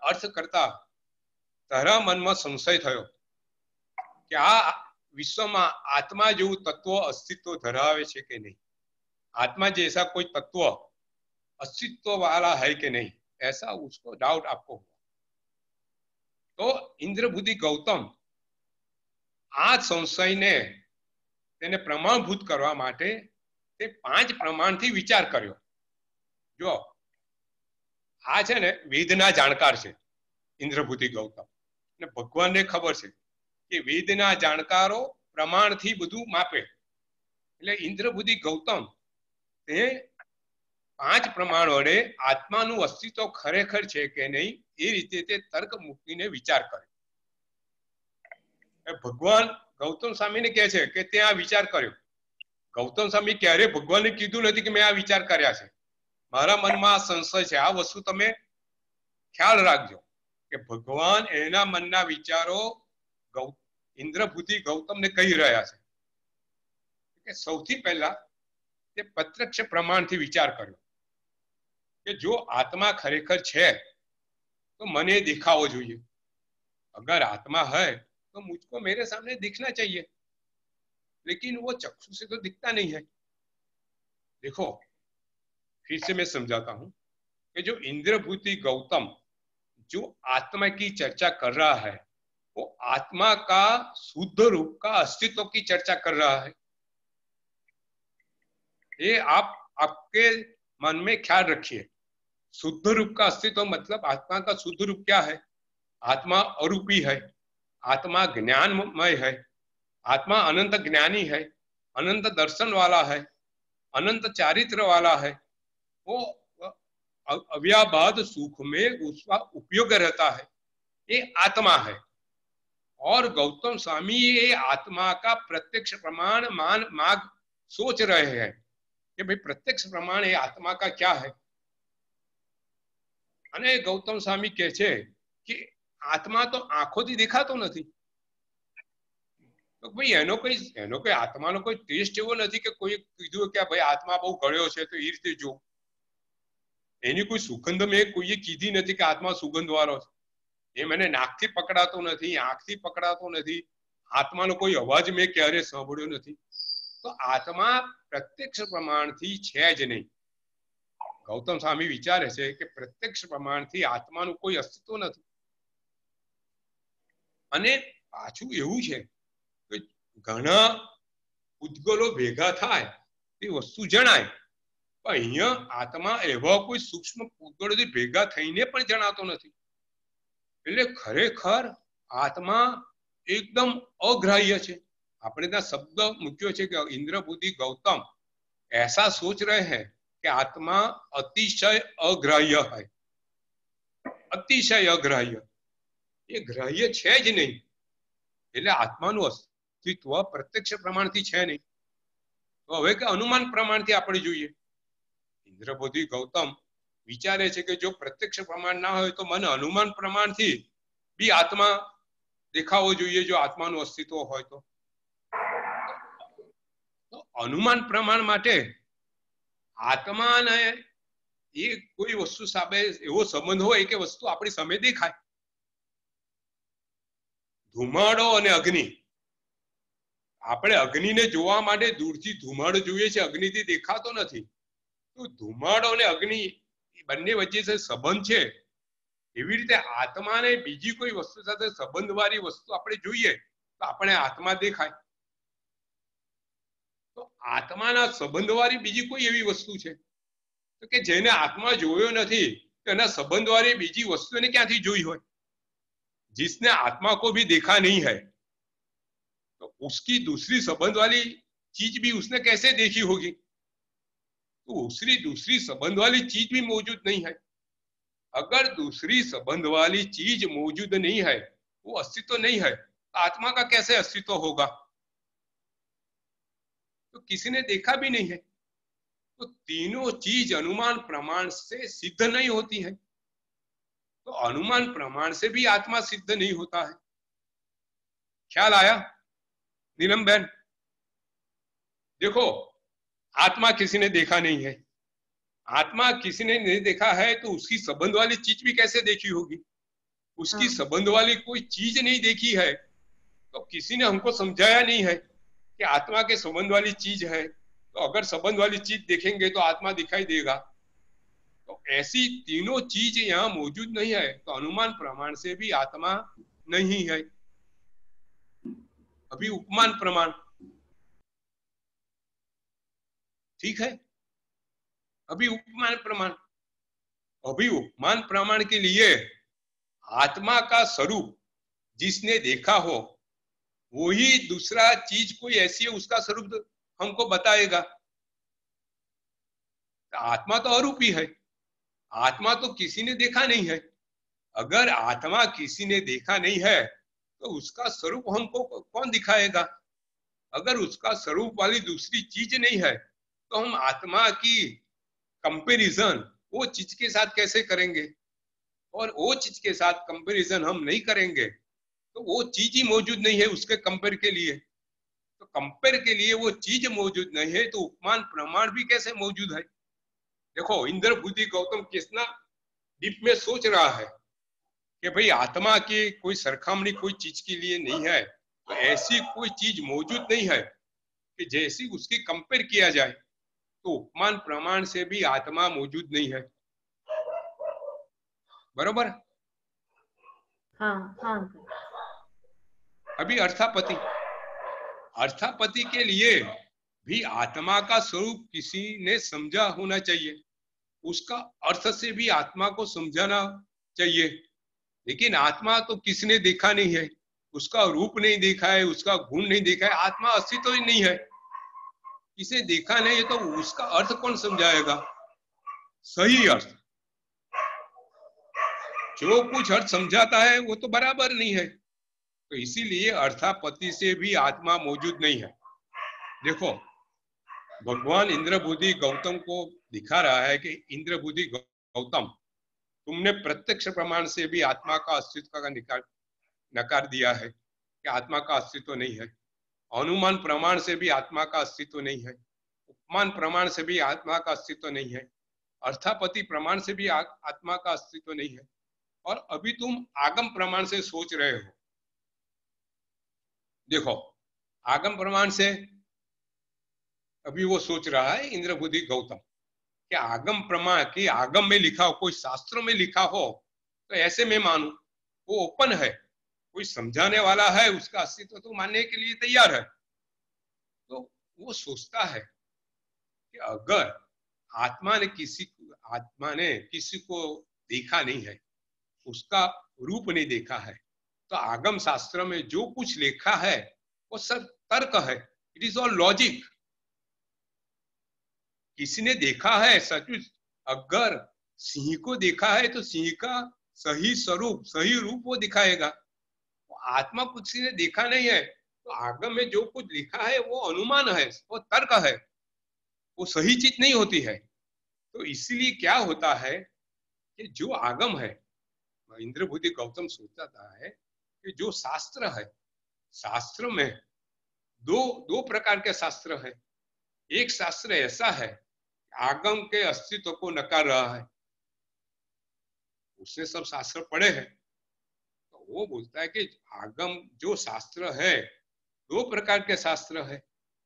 अर्थ करता तारा मनमा संशय थयो कि आ विश्वમાં आत्मा જેવું તત્વ अस्तित्व ધરાવે છે કે नहीं, आत्मा जैसा कोई तत्व अस्तित्व वाला है कि नहीं, ऐसा उसको डाउट आपको हुआ। तो इंद्रभूति गौतम आ संशय ने તેને પ્રમાણભૂત કરવા માટે તે 5 પ્રમાણથી વિચાર કર્યો। જો આ છે ને વેદના જાણકાર છે इंद्रभूति गौतम, ને ભગવાનને ખબર છે કે વેદના જાણકારો પ્રમાણથી બધું માપે, એટલે इंद्रभूति गौतम તે 5 પ્રમાણ વડે આત્માનું અસ્તિત્વ ખરેખર છે કે નહીં એ રીતે તે તર્ક મૂકીને વિચાર કરે। ભગવાન ગૌતમ સ્વામીને કહે છે કે તે આ વિચાર કર્યો। ગૌતમ સ્વામી ક્યારે ભગવાનને કીધું નથી કે મેં આ વિચાર કર્યા છે, મારા મનમાં આ સંશય છે। આ વસ્તુ તમે ખ્યાલ રાખજો કે ભગવાન એના મનના વિચારો इंद्रभूति गौतમને કહી રહ્યા છે કે સૌથી પહેલા તે પ્રત્યક્ષ પ્રમાણથી વિચાર કર્યો કે જો આત્मा ખરેખર છે તો મને દેખાવો જોઈએ। अगर आत्मा है तो मुझको मेरे सामने दिखना चाहिए, लेकिन वो चक्षु से तो दिखता नहीं है। देखो फिर से मैं समझाता हूं कि जो इंद्रभूति गौतम जो आत्मा की चर्चा कर रहा है वो आत्मा का शुद्ध रूप का अस्तित्व की चर्चा कर रहा है। ये आप आपके मन में ख्याल रखिए। शुद्ध रूप का अस्तित्व मतलब आत्मा का शुद्ध रूप क्या है? आत्मा अरूपी है, आत्मा ज्ञानमय है, आत्मा अनंत ज्ञानी है, अनंत दर्शन वाला है, अनंत चारित्र वाला है। वो अव्याबाद सुख में उसका उपयोग रहता है, ये आत्मा है। और गौतम स्वामी ये आत्मा का प्रत्यक्ष प्रमाण माग सोच रहे हैं कि भाई प्रत्यक्ष प्रमाण ये आत्मा का क्या है। અને ગૌતમ સ્વામી કહે છે કે આત્મા તો આંખોથી દેખાતો નથી, તો ભાઈ એનો કોઈ આત્માનો કોઈ ટેસ્ટ એવો નથી કે કોઈ કીધું કે ભાઈ આત્મા બહુ ગળ્યો છે તો એ રીતે જો, એની કોઈ સુગંધ મેં કોઈએ કીધી નથી કે આત્મા સુગંધ વાળો છે। એ મને નાકથી પકડાતો નથી, આંખથી પકડાતો નથી, આત્માનો કોઈ અવાજ મેં ક્યારે સાંભળ્યો નથી। તો આત્મા પ્રત્યક્ષ પ્રમાણથી છે જ નહીં। ગૌતમ સ્વામી વિચારે છે કે પ્રત્યક્ષ પ્રમાણથી આત્માનું કોઈ અસ્તિત્વ નથી। અને પાછું એવું છે કે ઘણા ઉદ્ગલો ભેગા થાય એ વસ્તુ જણાય, પણ અહીંયા આત્મા એવા કોઈ સૂક્ષ્મ ઉદ્ગલોથી ભેગા થઈને પણ જણાતો નથી। એટલે ખરેખર આત્મા એકદમ અગ્રાહ્ય છે। આપણે ત્યાં શબ્દ મૂક્યો છે કે इंद्रभूति गौतम ऐसा सोच रहे हैं कि आत्मा अतिशय अग्राह्य है, अतिशय अग्राह्य, ये ग्राह्य है ज नहीं। એટલે આત્માનું અસ્તિત્વ પ્રત્યક્ષ પ્રમાણથી છે નહીં। તો હવે કે અનુમાન પ્રમાણથી આપણે જોઈએ। इंद्रभूति गौतम વિચારે છે કે જો પ્રત્યક્ષ પ્રમાણ ના હોય તો મને અનુમાન પ્રમાણથી બી આત્મા દેખાવો જોઈએ જો આત્માનું અસ્તિત્વ હોય તો। अनुमान प्रमाण माटे आत्मा ने ये कोई वस्तु साबे एवो संबंध होय के वस्तु आपणी सामे देखाय। धुमाड़ो अने अग्नि, આપણે અગ્નિને જોવા માટે દૂરથી ધુમાડો જોઈએ છે, અગ્નિથી દેખાતો નથી। તો ધુમાડો અને અગ્નિ બંને વચ્ચે જે સંબંધ છે એવી રીતે આત્માને બીજી કોઈ વસ્તુ સાથે સંબંધવાળી વસ્તુ આપણે જોઈએ તો આપણે આત્મા દેખાય। તો આત્માના સંબંધવાળી બીજી કોઈ એવી વસ્તુ છે તો કે જેને આત્મા જોયો નથી તેના સંબંધવાળી બીજી વસ્તુ એને ક્યાંથી જોઈ હોય? जिसने आत्मा को भी देखा नहीं है तो उसकी दूसरी संबंध वाली चीज भी उसने कैसे देखी होगी? तो दूसरी संबंध वाली चीज भी मौजूद नहीं है। अगर दूसरी संबंध वाली चीज मौजूद नहीं है, वो अस्तित्व नहीं है, तो आत्मा का कैसे अस्तित्व होगा? तो किसी ने देखा भी नहीं है। तो तीनों चीज अनुमान प्रमाण से सिद्ध नहीं होती है, तो अनुमान प्रमाण से भी आत्मा सिद्ध नहीं होता है। ख्याल आया नीलम बहन? देखो, आत्मा किसी ने देखा नहीं है। आत्मा किसी ने नहीं देखा है तो उसकी संबंध वाली चीज भी कैसे देखी होगी? उसकी संबंध वाली कोई चीज नहीं देखी है, तो किसी ने हमको समझाया नहीं है कि आत्मा के संबंध वाली चीज है। तो अगर संबंध वाली चीज देखेंगे तो आत्मा दिखाई देगा। तो ऐसी तीनों चीज यहाँ मौजूद नहीं है, तो अनुमान प्रमाण से भी आत्मा नहीं है। अभी उपमान प्रमाण, ठीक है? अभी उपमान प्रमाण, अभी उपमान प्रमाण के लिए आत्मा का स्वरूप जिसने देखा हो वही दूसरा चीज कोई ऐसी है उसका स्वरूप हमको बताएगा। आत्मा तो अरूपी है, आत्मा तो किसी ने देखा नहीं है। अगर आत्मा किसी ने देखा नहीं है तो उसका स्वरूप हमको कौन दिखाएगा? अगर उसका स्वरूप वाली दूसरी चीज नहीं है तो हम आत्मा की कंपैरिजन वो चीज के साथ कैसे करेंगे? और वो चीज के साथ कंपैरिजन हम नहीं करेंगे तो वो चीज ही मौजूद नहीं है उसके कंपेयर के लिए। तो कंपेयर के लिए वो चीज मौजूद नहीं है, तो उपमान प्रमाण भी कैसे मौजूद है? देखो, इंद्र बुद्धि गौतम कितना डीप में सोच रहा है कि भाई आत्मा की कोई सरखामणी कोई चीज के लिए नहीं है, तो ऐसी कोई चीज मौजूद नहीं है कि जैसी उसकी कंपेयर किया जाए। तो उपमान प्रमाण से भी आत्मा मौजूद नहीं है, बरोबर? हाँ हाँ। अभी अर्थापति, अर्थापति के लिए भी आत्मा का स्वरूप किसी ने समझा होना चाहिए, उसका अर्थ से भी आत्मा को समझाना चाहिए। लेकिन आत्मा तो किसने देखा नहीं है, उसका रूप नहीं देखा है, उसका गुण नहीं देखा है, आत्मा अस्तित्व ही नहीं है। किसे देखा नहीं है तो उसका अर्थ कौन समझाएगा? सही अर्थ, जो कुछ अर्थ समझाता है वो तो बराबर नहीं है, तो इसीलिए अर्थापति से भी आत्मा मौजूद नहीं है। देखो, भगवान इंद्र बुद्धि गौतम को दिखा रहा है कि इंद्र बुद्धि गौतम, तुमने प्रत्यक्ष प्रमाण से भी आत्मा का अस्तित्व का नकार दिया है कि आत्मा का अस्तित्व नहीं है। अनुमान प्रमाण से भी आत्मा का अस्तित्व नहीं है, उपमान प्रमाण से भी आत्मा का अस्तित्व नहीं है, अर्थापति प्रमाण से भी आत्मा का अस्तित्व नहीं है, और अभी तुम आगम प्रमाण से सोच रहे हो। देखो, आगम प्रमाण से अभी वो सोच रहा है इंद्र बुद्धि गौतम कि आगम प्रमाण की आगम में लिखा हो, कोई शास्त्रों में लिखा हो तो ऐसे में मानू, वो ओपन है, कोई समझाने वाला है, उसका अस्तित्व तो मानने के लिए तैयार है। तो वो सोचता है कि अगर आत्मा ने किसी को देखा नहीं है, उसका रूप नहीं देखा है, तो आगम शास्त्र में जो कुछ लिखा है वो सब तर्क है, इट इज ऑल लॉजिक। किसी ने देखा है सचमुच, अगर सिंह को देखा है तो सिंह का सही स्वरूप सही रूप वो दिखाएगा। आत्मा किसी ने देखा नहीं है तो आगम में जो कुछ लिखा है वो अनुमान है, वो तर्क है, वो सही चीज नहीं होती है। तो इसलिए क्या होता है कि जो आगम है, इंद्र बुद्धि गौतम सोचता है कि जो शास्त्र है, शास्त्र में दो प्रकार के शास्त्र है। एक शास्त्र ऐसा है आगम के अस्तित्व को नकार रहा है, उसने सब शास्त्र पढ़े हैं, तो वो बोलता है कि आगम जो शास्त्र है, दो प्रकार के शास्त्र है।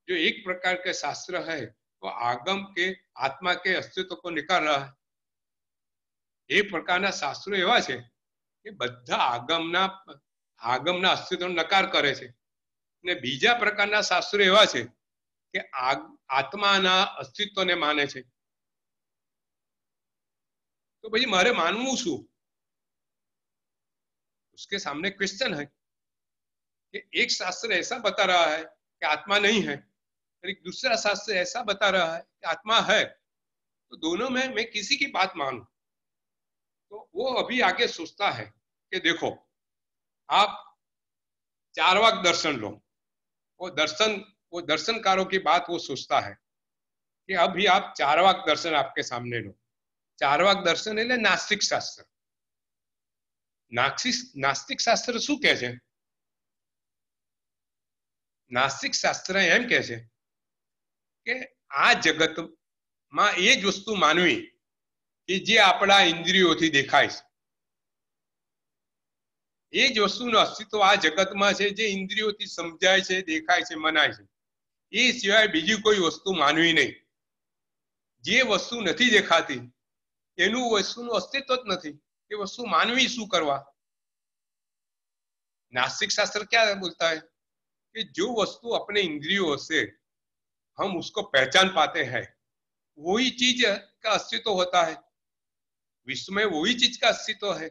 जो एक प्रकार के शास्त्र है वो आगम के आत्मा के अस्तित्व को नकार रहा है। एक प्रकारना शास्ત્રો એવા છે કે બધા આગમના અસ્તિત્વનો નકાર કરે છે, અને બીજા પ્રકારના શાસ્ત્રો એવા છે કે આત્માના અસ્તિત્વને માને છે। तो भाई मारे मानવું શું? उसके सामने क्वेश्चन है कि एक शास्त्र ऐसा बता रहा है कि आत्मा नहीं है, और एक दूसरा शास्त्र ऐसा बता रहा है कि आत्मा है, तो दोनों में मैं किसी की बात मानूं? तो वो अभी आगे सोचता है कि देखो, आप चारवाक दर्शन लो। वो दर्शनकारों की बात वो सोचता है कि अभी आप चारवाक दर्शन आपके सामने लो। चारवाक दर्शन એટલે નાસ્તિક શાસ્ત્ર। નાસ્તિક શાસ્ત્ર શું કહે છે? નાસ્તિક શાસ્ત્ર એમ કહે છે કે આ જગતમાં એ જ વસ્તુ માનવી કે જે આપણા ઇન્દ્રિયોથી દેખાય છે। એ જ વસ્તુનું અસ્તિત્વ આ જગતમાં છે જે ઇન્દ્રિયોથી સમજાય છે, દેખાય છે, મનાય છે। એ સિવાય બીજી કોઈ વસ્તુ માનવી નહીં। જે વસ્તુ નથી દેખાતી એનું વસ્તુનું અસ્તિત્વ જ નથી। એ વસ્તુ માનવી શું કરવા? नास्तिक शास्त्र क्या बोलता है कि जो वस्तु अपने इंद्रियों से हम उसको पहचान पाते हैं वही चीज का अस्तित्व होता है। विश्व में वही चीज का अस्तित्व है।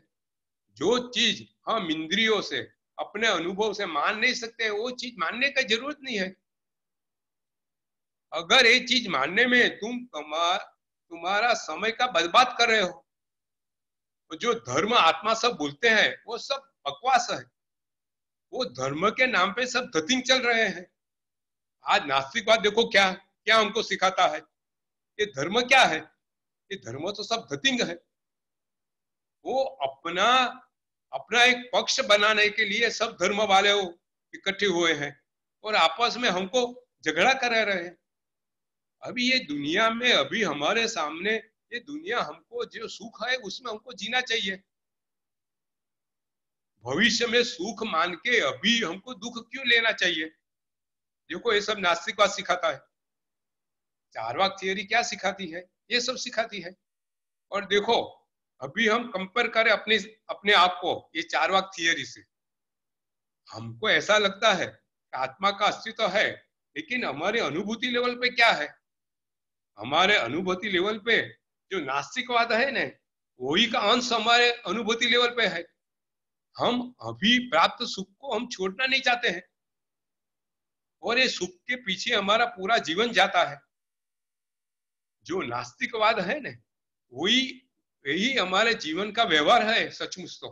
जो चीज हम इंद्रियों से अपने अनुभव से मान नहीं सकते वो चीज मानने की जरूरत नहीं है। अगर ये चीज मानने में तुम्हारा समय का बर्बाद कर रहे हो, तो जो धर्म आत्मा सब बोलते हैं वो सब बकवास है। वो धर्म के नाम पे सब धतिंग चल रहे हैं। आज नास्तिकवाद देखो क्या क्या हमको सिखाता है। ये धर्म क्या है? ये धर्म तो सब धतिंग है। वो अपना एक पक्ष बनाने के लिए सब धर्म वाले इकट्ठे हुए हैं और आपस में हमको झगड़ा कर रहे हैं। अभी ये दुनिया में अभी हमारे सामने ये दुनिया हमको जो सुख है उसमें हमको जीना चाहिए। भविष्य में सुख मान के अभी हमको दुख क्यों लेना चाहिए? देखो ये सब नास्तिकवाद सिखाता है। चारवाक थियरी क्या सिखाती है? ये सब सिखाती है। और देखो अभी हम कंपेयर करें अपने आप को ये चारवाक थियरी से, हमको ऐसा लगता है कि आत्मा का अस्तित्व है, लेकिन हमारे अनुभूति लेवल पे क्या है? हमारे अनुभूति लेवल पे जो नास्तिकवाद है ना वही का अंश हमारे अनुभूति लेवल पे है। हम अभी प्राप्त सुख को हम छोड़ना नहीं चाहते हैं और ये सुख के पीछे हमारा पूरा जीवन जाता है। जो नास्तिकवाद है ना वही यही हमारे जीवन का व्यवहार है। सचमुच तो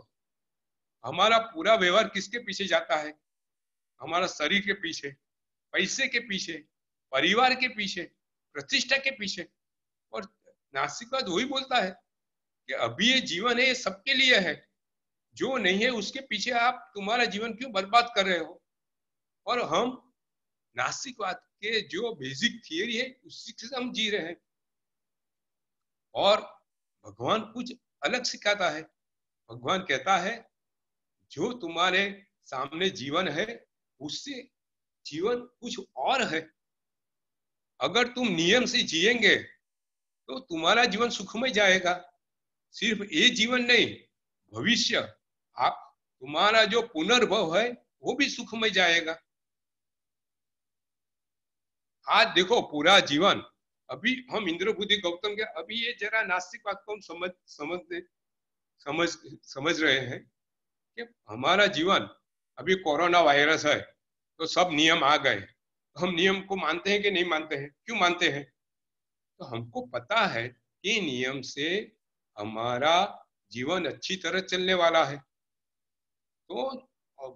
हमारा पूरा व्यवहार किसके पीछे जाता है? हमारा शरीर के पीछे, पैसे के पीछे, परिवार के पीछे, प्रतिष्ठा के पीछे। और नास्तिकवाद वही बोलता है कि अभी ये जीवन है ये सबके लिए है, जो नहीं है उसके पीछे आप तुम्हारा जीवन क्यों बर्बाद कर रहे हो? और हम नास्तिकवाद के जो बेसिक थियरी है उसी से हम जी रहे हैं। और भगवान कुछ अलग सिखाता है। भगवान कहता है जो तुम्हारे सामने जीवन है उससे जीवन कुछ और है। अगर तुम नियम से जिएंगे तो तुम्हारा जीवन सुखमय जाएगा। सिर्फ ये जीवन नहीं, भविष्य तुम्हारा जो पुनर्भव है वो भी सुखमय जाएगा। आज देखो पूरा जीवन, अभी हम इंद्र बुद्धि गौतम के अभी ये जरा नास्तिक बात को हम समझ रहे हैं कि हमारा जीवन अभी कोरोना वायरस है तो सब नियम आ गए। हम नियम को मानते हैं कि नहीं मानते हैं? क्यों मानते हैं? तो हमको पता है कि नियम से हमारा जीवन अच्छी तरह चलने वाला है। तो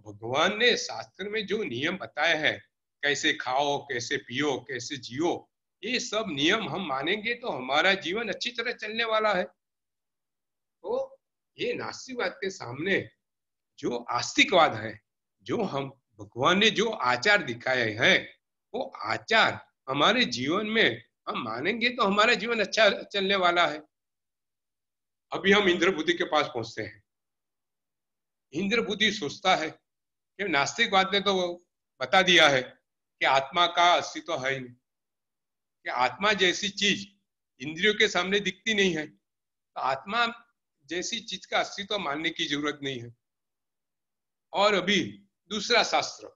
भगवान ने शास्त्र में जो नियम बताए हैं, कैसे खाओ, कैसे पियो, कैसे जियो, ये सब नियम हम मानेंगे तो हमारा जीवन अच्छी तरह चलने वाला है। तो ये नास्तिकवाद के सामने जो आस्तिकवाद है, जो हम भगवान ने जो आचार दिखाए हैं वो आचार हमारे जीवन में हम मानेंगे तो हमारा जीवन अच्छा चलने वाला है। अभी हम इंद्र बुद्धि के पास पहुंचते हैं। इंद्र बुद्धि सोचता है कि नास्तिकवाद ने तो बता दिया है कि आत्मा का अस्तित्व है ही नहीं, कि आत्मा जैसी चीज इंद्रियों के सामने दिखती नहीं है, तो आत्मा जैसी चीज का अस्तित्व मानने की जरूरत नहीं है। और अभी दूसरा शास्त्र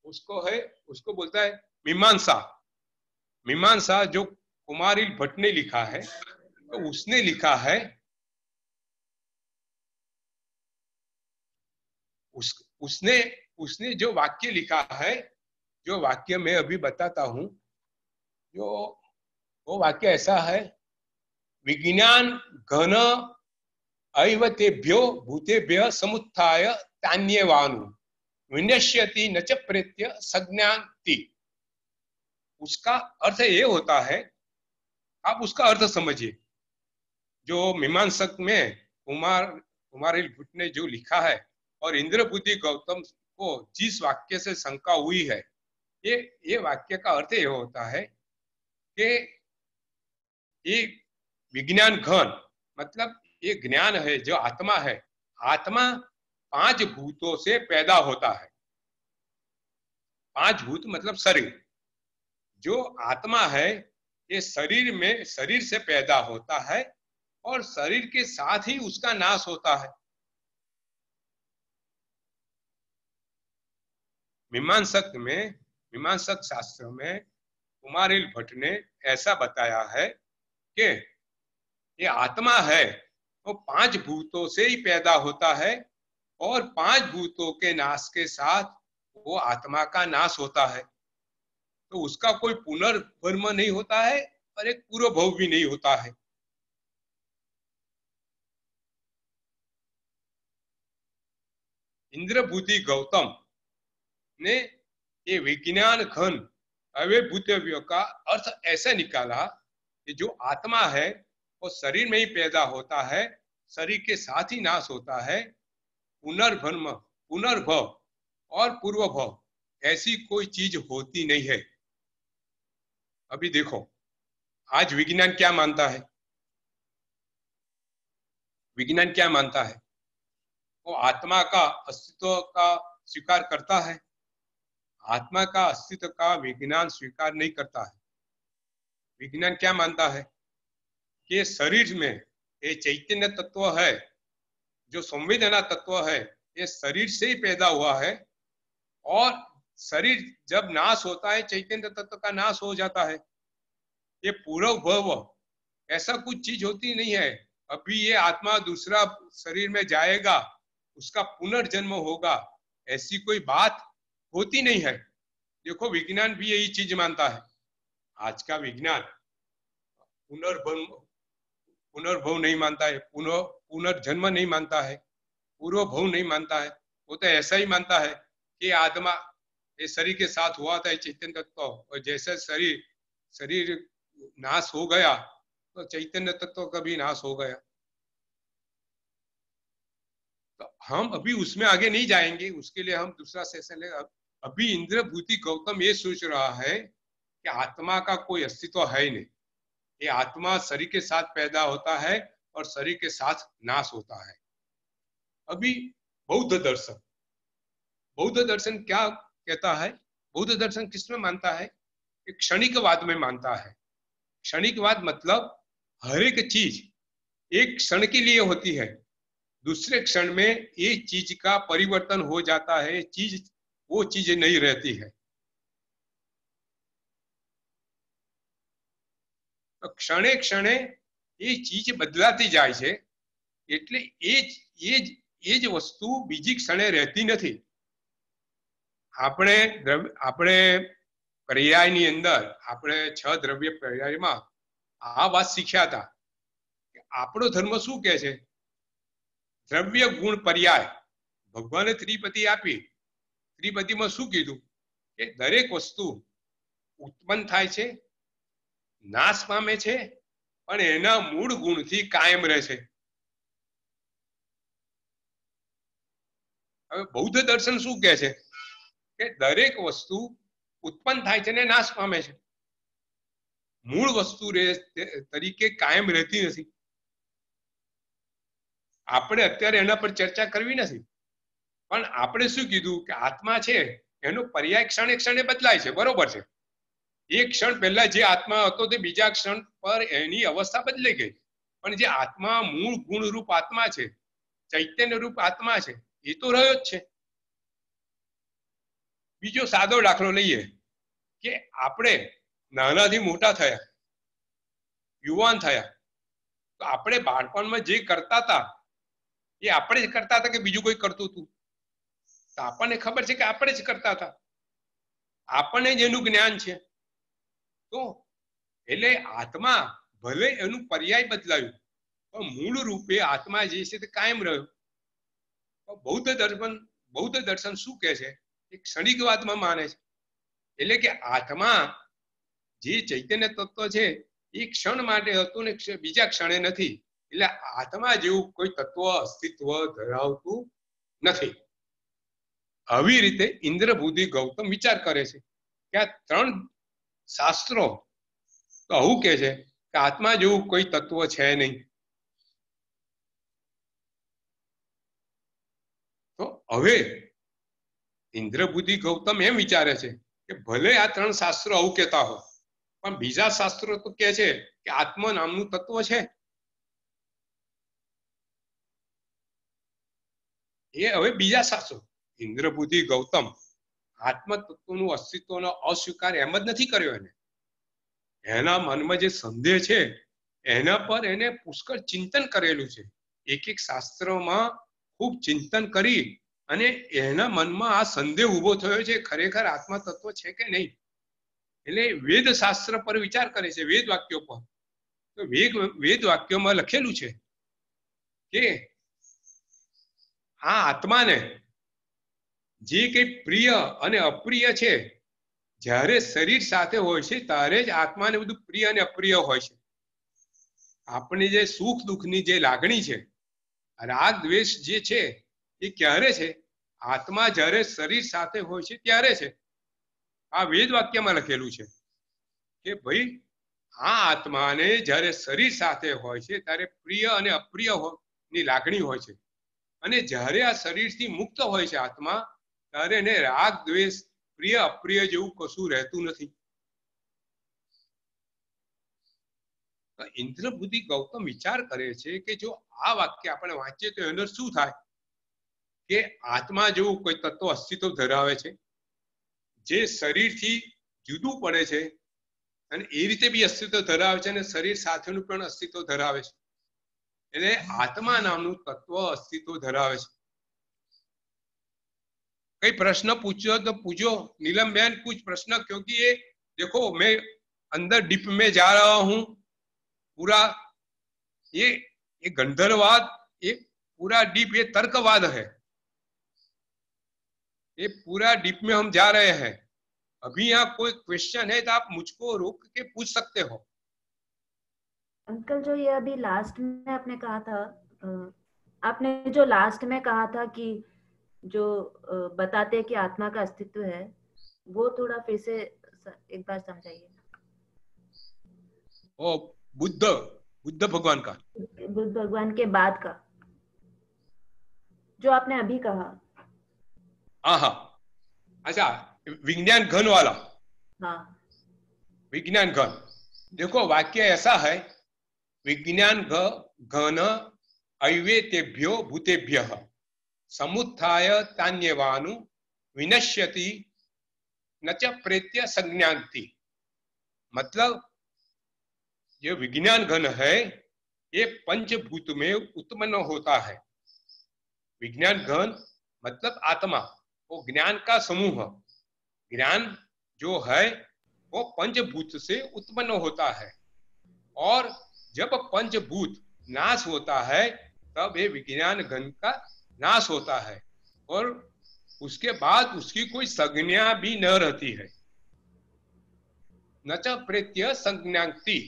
उसको बोलता है मीमांसा। मीमांसा जो कुमारिल भट्ट ने लिखा है, तो उसने लिखा है उसने जो वाक्य लिखा है, जो वाक्य मैं अभी बताता हूं, जो वो वाक्य ऐसा है, विज्ञान घन ऐवतेभ्यो भूतेभ्य समुत्थाय तान्येवानु विनश्यति न च प्रेत्य सज्ञाति। उसका अर्थ ये होता है, आप उसका अर्थ समझिए। जो मीमांसक में कुमारिल भट्ट ने जो लिखा है और इंद्रबुद्धि गौतम को जिस वाक्य से शंका हुई है, ये वाक्य का अर्थ ये होता है कि ये विज्ञान घन मतलब ये ज्ञान है, जो आत्मा है, आत्मा 5 भूतों से पैदा होता है। 5 भूत मतलब शरीर। जो आत्मा है ये शरीर से पैदा होता है और शरीर के साथ ही उसका नाश होता है। मीमांसक शास्त्र में कुमारिल भट्ट ने ऐसा बताया है कि ये आत्मा है वो 5 भूतों से ही पैदा होता है और 5 भूतों के नाश के साथ वो आत्मा का नाश होता है। तो उसका कोई पुनर्जन्म नहीं होता है और एक पूर्व भव भी नहीं होता है। इंद्रबुद्धि गौतम ने ये विज्ञान घन अव्यभूतव्य का अर्थ ऐसा निकाला कि जो आत्मा है वो शरीर में ही पैदा होता है, शरीर के साथ ही नाश होता है। पुनर्जन्म, पुनर्भव और पूर्व भव ऐसी कोई चीज होती नहीं है। अभी देखो, आज विज्ञान क्या मानता है? विज्ञान क्या मानता है? वो आत्मा का अस्तित्व का स्वीकार करता है। आत्मा का अस्तित्व का विज्ञान स्वीकार नहीं करता है। विज्ञान क्या मानता है कि शरीर में ये चैतन्य तत्व है, जो संवेदना तत्व है, ये शरीर से ही पैदा हुआ है और शरीर जब नाश होता है चैतन्य तत्व का नाश हो जाता है। ये पूर्व भव ऐसा कुछ चीज होती नहीं है। अभी ये आत्मा दूसरा शरीर में जाएगा, उसका पुनर्जन्म होगा, ऐसी कोई बात होती नहीं है। देखो, विज्ञान भी यही चीज मानता है। आज का विज्ञान पुनर्भव नहीं मानता है, पुनर्जन्म नहीं मानता है, पूर्व भव नहीं मानता है। वो तो ऐसा ही मानता है कि आत्मा ये शरीर के साथ हुआ था चैतन्य तत्व, और जैसे शरीर नाश हो गया तो चैतन्य तत्व का भी नाश हो गया। तो हम अभी उसमें आगे नहीं जाएंगे, उसके लिए हम दूसरा सेशन लेंगे। अभी इंद्रबुद्धि गौतम ये सोच रहा है कि आत्मा का कोई अस्तित्व है ही नहीं। ये आत्मा शरीर के साथ पैदा होता है और शरीर के साथ नाश होता है। अभी बौद्ध दर्शन क्या कहता है? बौद्ध दर्शन किसमें मानता है? क्षणिकवाद में मानता है। क्षणिकवाद मतलब हर एक चीज एक क्षण के लिए होती है, दूसरे क्षण में ये चीज का परिवर्तन हो जाता है, वो चीज नहीं रहती है। तो क्षणे क्षणे ये चीज बदलाती जाए છે, એટલે એ જ વસ્તુ બીજી ક્ષણે રહેતી નથી। આપણે પર્યાયની અંદર આપણે 6 દ્રવ્ય પર્યાયમાં આ વાત શીખ્યા હતા કે આપણો ધર્મ શું કહે છે? દ્રવ્ય ગુણ પર્યાય। ભગવાને ત્રિપતિ આપી, ત્રિપતિમાં શું કીધું કે દરેક વસ્તુ ઉત્પન્ન થાય છે, નાશ પામે છે, પણ એના મૂળ ગુણથી કાયમ રહે છે। હવે બૌદ્ધ દર્શન શું કહે છે કે દરેક વસ્તુ ઉત્પન્ન થાય છે ને નાશ પામે છે, મૂળ વસ્તુ તરીકે કાયમ રહેતી નથી। આપણે અત્યારે એના પર ચર્ચા કરવી નથી, પણ આપણે શું કીધું કે આત્મા છે એનો પર્યાય ક્ષણે ક્ષણે બદલાય છે, બરોબર છે। એક ક્ષણ પહેલા જે આત્મા હતો તે બીજા ક્ષણ પર એની અવસ્થા બદલાઈ ગઈ, પણ જે આત્મા મૂળ ગુણ રૂપ આત્મા છે, ચૈતન્ય રૂપ આત્મા છે, એ તો રહ્યો જ છે। બીજો સાદો દાખલો લઈએ કે આપણે નાનાથી મોટા થયા, યુવાન થયા, તો આપણે બાળપણમાં જે કરતા હતા એ આપણે જ કરતા હતા કે બીજું કોઈ કરતું હતું? તો આપણને ખબર છે કે આપણે જ કરતા હતા, આપણને જ એનું જ્ઞાન છે। તો એટલે આત્મા ભલે એનું પર્યાય બદલાયું પણ મૂળ રૂપે આત્મા જે છે તે કાયમ રહ્યો. બૌદ્ધ દર્શન શું કહે છે? એ ક્ષણિકવાદમાં માને છે. એટલે કે આત્મા જે ચૈતન્ય તત્વ છે એ ક્ષણ માટે હતું ને બીજા ક્ષણે નથી. એટલે આત્મા જેવું કોઈ તત્વ અસ્તિત્વ ધરાવતું નથી. આવી રીતે ઇન્દ્રબુદ્ધિ ગૌતમ વિચાર કરે છે કે આ ત્રણ શાસ્ત્રો તો આવું કે છે કે આત્મા જેવું કોઈ તત્વ છે નહીં. તો હવે ઇન્દ્રબુદ્ધિ ગૌતમ એમ વિચારે છે કે ભલે આ ત્રણ શાસ્ત્રો આવું કહેતા હોય પણ બીજા શાસ્ત્રો તો કે છે કે આત્મા નામનું તત્વ છે. એ હવે બીજા શાસ્ત્રો ઇન્દ્રબુદ્ધિ ગૌતમ આત્મ તત્વનું અસ્તિત્વનો અસ્વીકાર એમ જ નથી કર્યો. એના મનમાં જે સંદેહ છે એના પર એને પુષ્કળ ચિંતન કરેલું છે. એક એક શાસ્ત્રમાં ખૂબ ચિંતન કરી અને એના મનમાં આ સંદેહ ઉભો થયો છે ખરેખર આત્મા તત્વ છે કે નહીં. એટલે વેદ શાસ્ત્ર પર વિચાર કરે છે, વેદ વાક્યો પર. તો વેદ વાક્યોમાં લખેલું છે કે આ આત્માને જે કઈ પ્રિય અને અપ્રિય છે જ્યારે શરીર સાથે હોય છે ત્યારે જ આત્માને બધું પ્રિય અને અપ્રિય હોય છે. આપણી જે સુખ દુઃખની જે લાગણી છે, રાગ દ્વેષ જે છે એ ક્યારે છે? આત્મા જ્યારે શરીર સાથે હોય છે ત્યારે છે. આ વેદ વાક્યમાં લખેલું છે કે ભાઈ આ આત્માને જ્યારે શરીર સાથે હોય છે ત્યારે પ્રિય અને અપ્રિય ની લાગણી હોય છે. અને જ્યારે આ શરીરથી મુક્ત હોય છે આત્મા ત્યારે એને રાગ દ્વેષ પ્રિય અપ્રિય જેવું કશું રહેતું નથી. ઇન્દ્રબુદ્ધિ ગૌતમ વિચાર કરે છે કે જો આ વાક્ય આપણે વાંચીએ તો એનો શું થાય કે આત્મા જેવું કોઈ તત્વ અસ્તિત્વ ધરાવે છે જે શરીરથી જુદું પડે છે અને એ રીતે બી અસ્તિત્વ ધરાવે છે અને શરીર સાથેનું પણ અસ્તિત્વ ધરાવે છે. એટલે આત્મા નામનું તત્વ અસ્તિત્વ ધરાવે છે. કઈ પ્રશ્ન પૂછ્યો તો પૂછો नीलम कुछ प्रश्न, क्योंकि ये देखो मैं अंदर डीप में जा रहा हूं. पूरा ये गंधर्ववाद, ये पूरा डीप, ये तर्कवाद है. ये पूरा डीप में हम जा रहे हैं. अभी यहाँ कोई क्वेश्चन है तो आप मुझको रोक के पूछ सकते हो. अंकल जो ये अभी लास्ट में आपने कहा था, आपने जो लास्ट में कहा था कि जो बताते कि आत्मा का अस्तित्व है, वो थोड़ा फिर से एक बार समझाइए. ओ बुद्ध भगवान का, बुद्ध भगवान के बाद का जो आपने अभी कहा. हाँ, अच्छा, विज्ञान घन वाला. हाँ, विज्ञान घन. देखो वाक्य ऐसा है, विज्ञान घन अव्यतेभ्यो भूतेभ्यः समुत्थाय तान्यवानु विनश्यति न च प्रेत्य संज्ञान्ति. मतलब ये विज्ञान घन है ये पंचभूत में उत्पन्न होता है. विज्ञान घन मतलब आत्मा, वो ज्ञान का समूह. ज्ञान जो है वो पंचभूत से उत्पन्न होता है और जब पंचभूत नाश होता है तब ये विज्ञान घन का नाश होता है और उसके बाद उसकी कोई संज्ञा भी न रहती है. न च प्रेत्य संज्ञान्ति,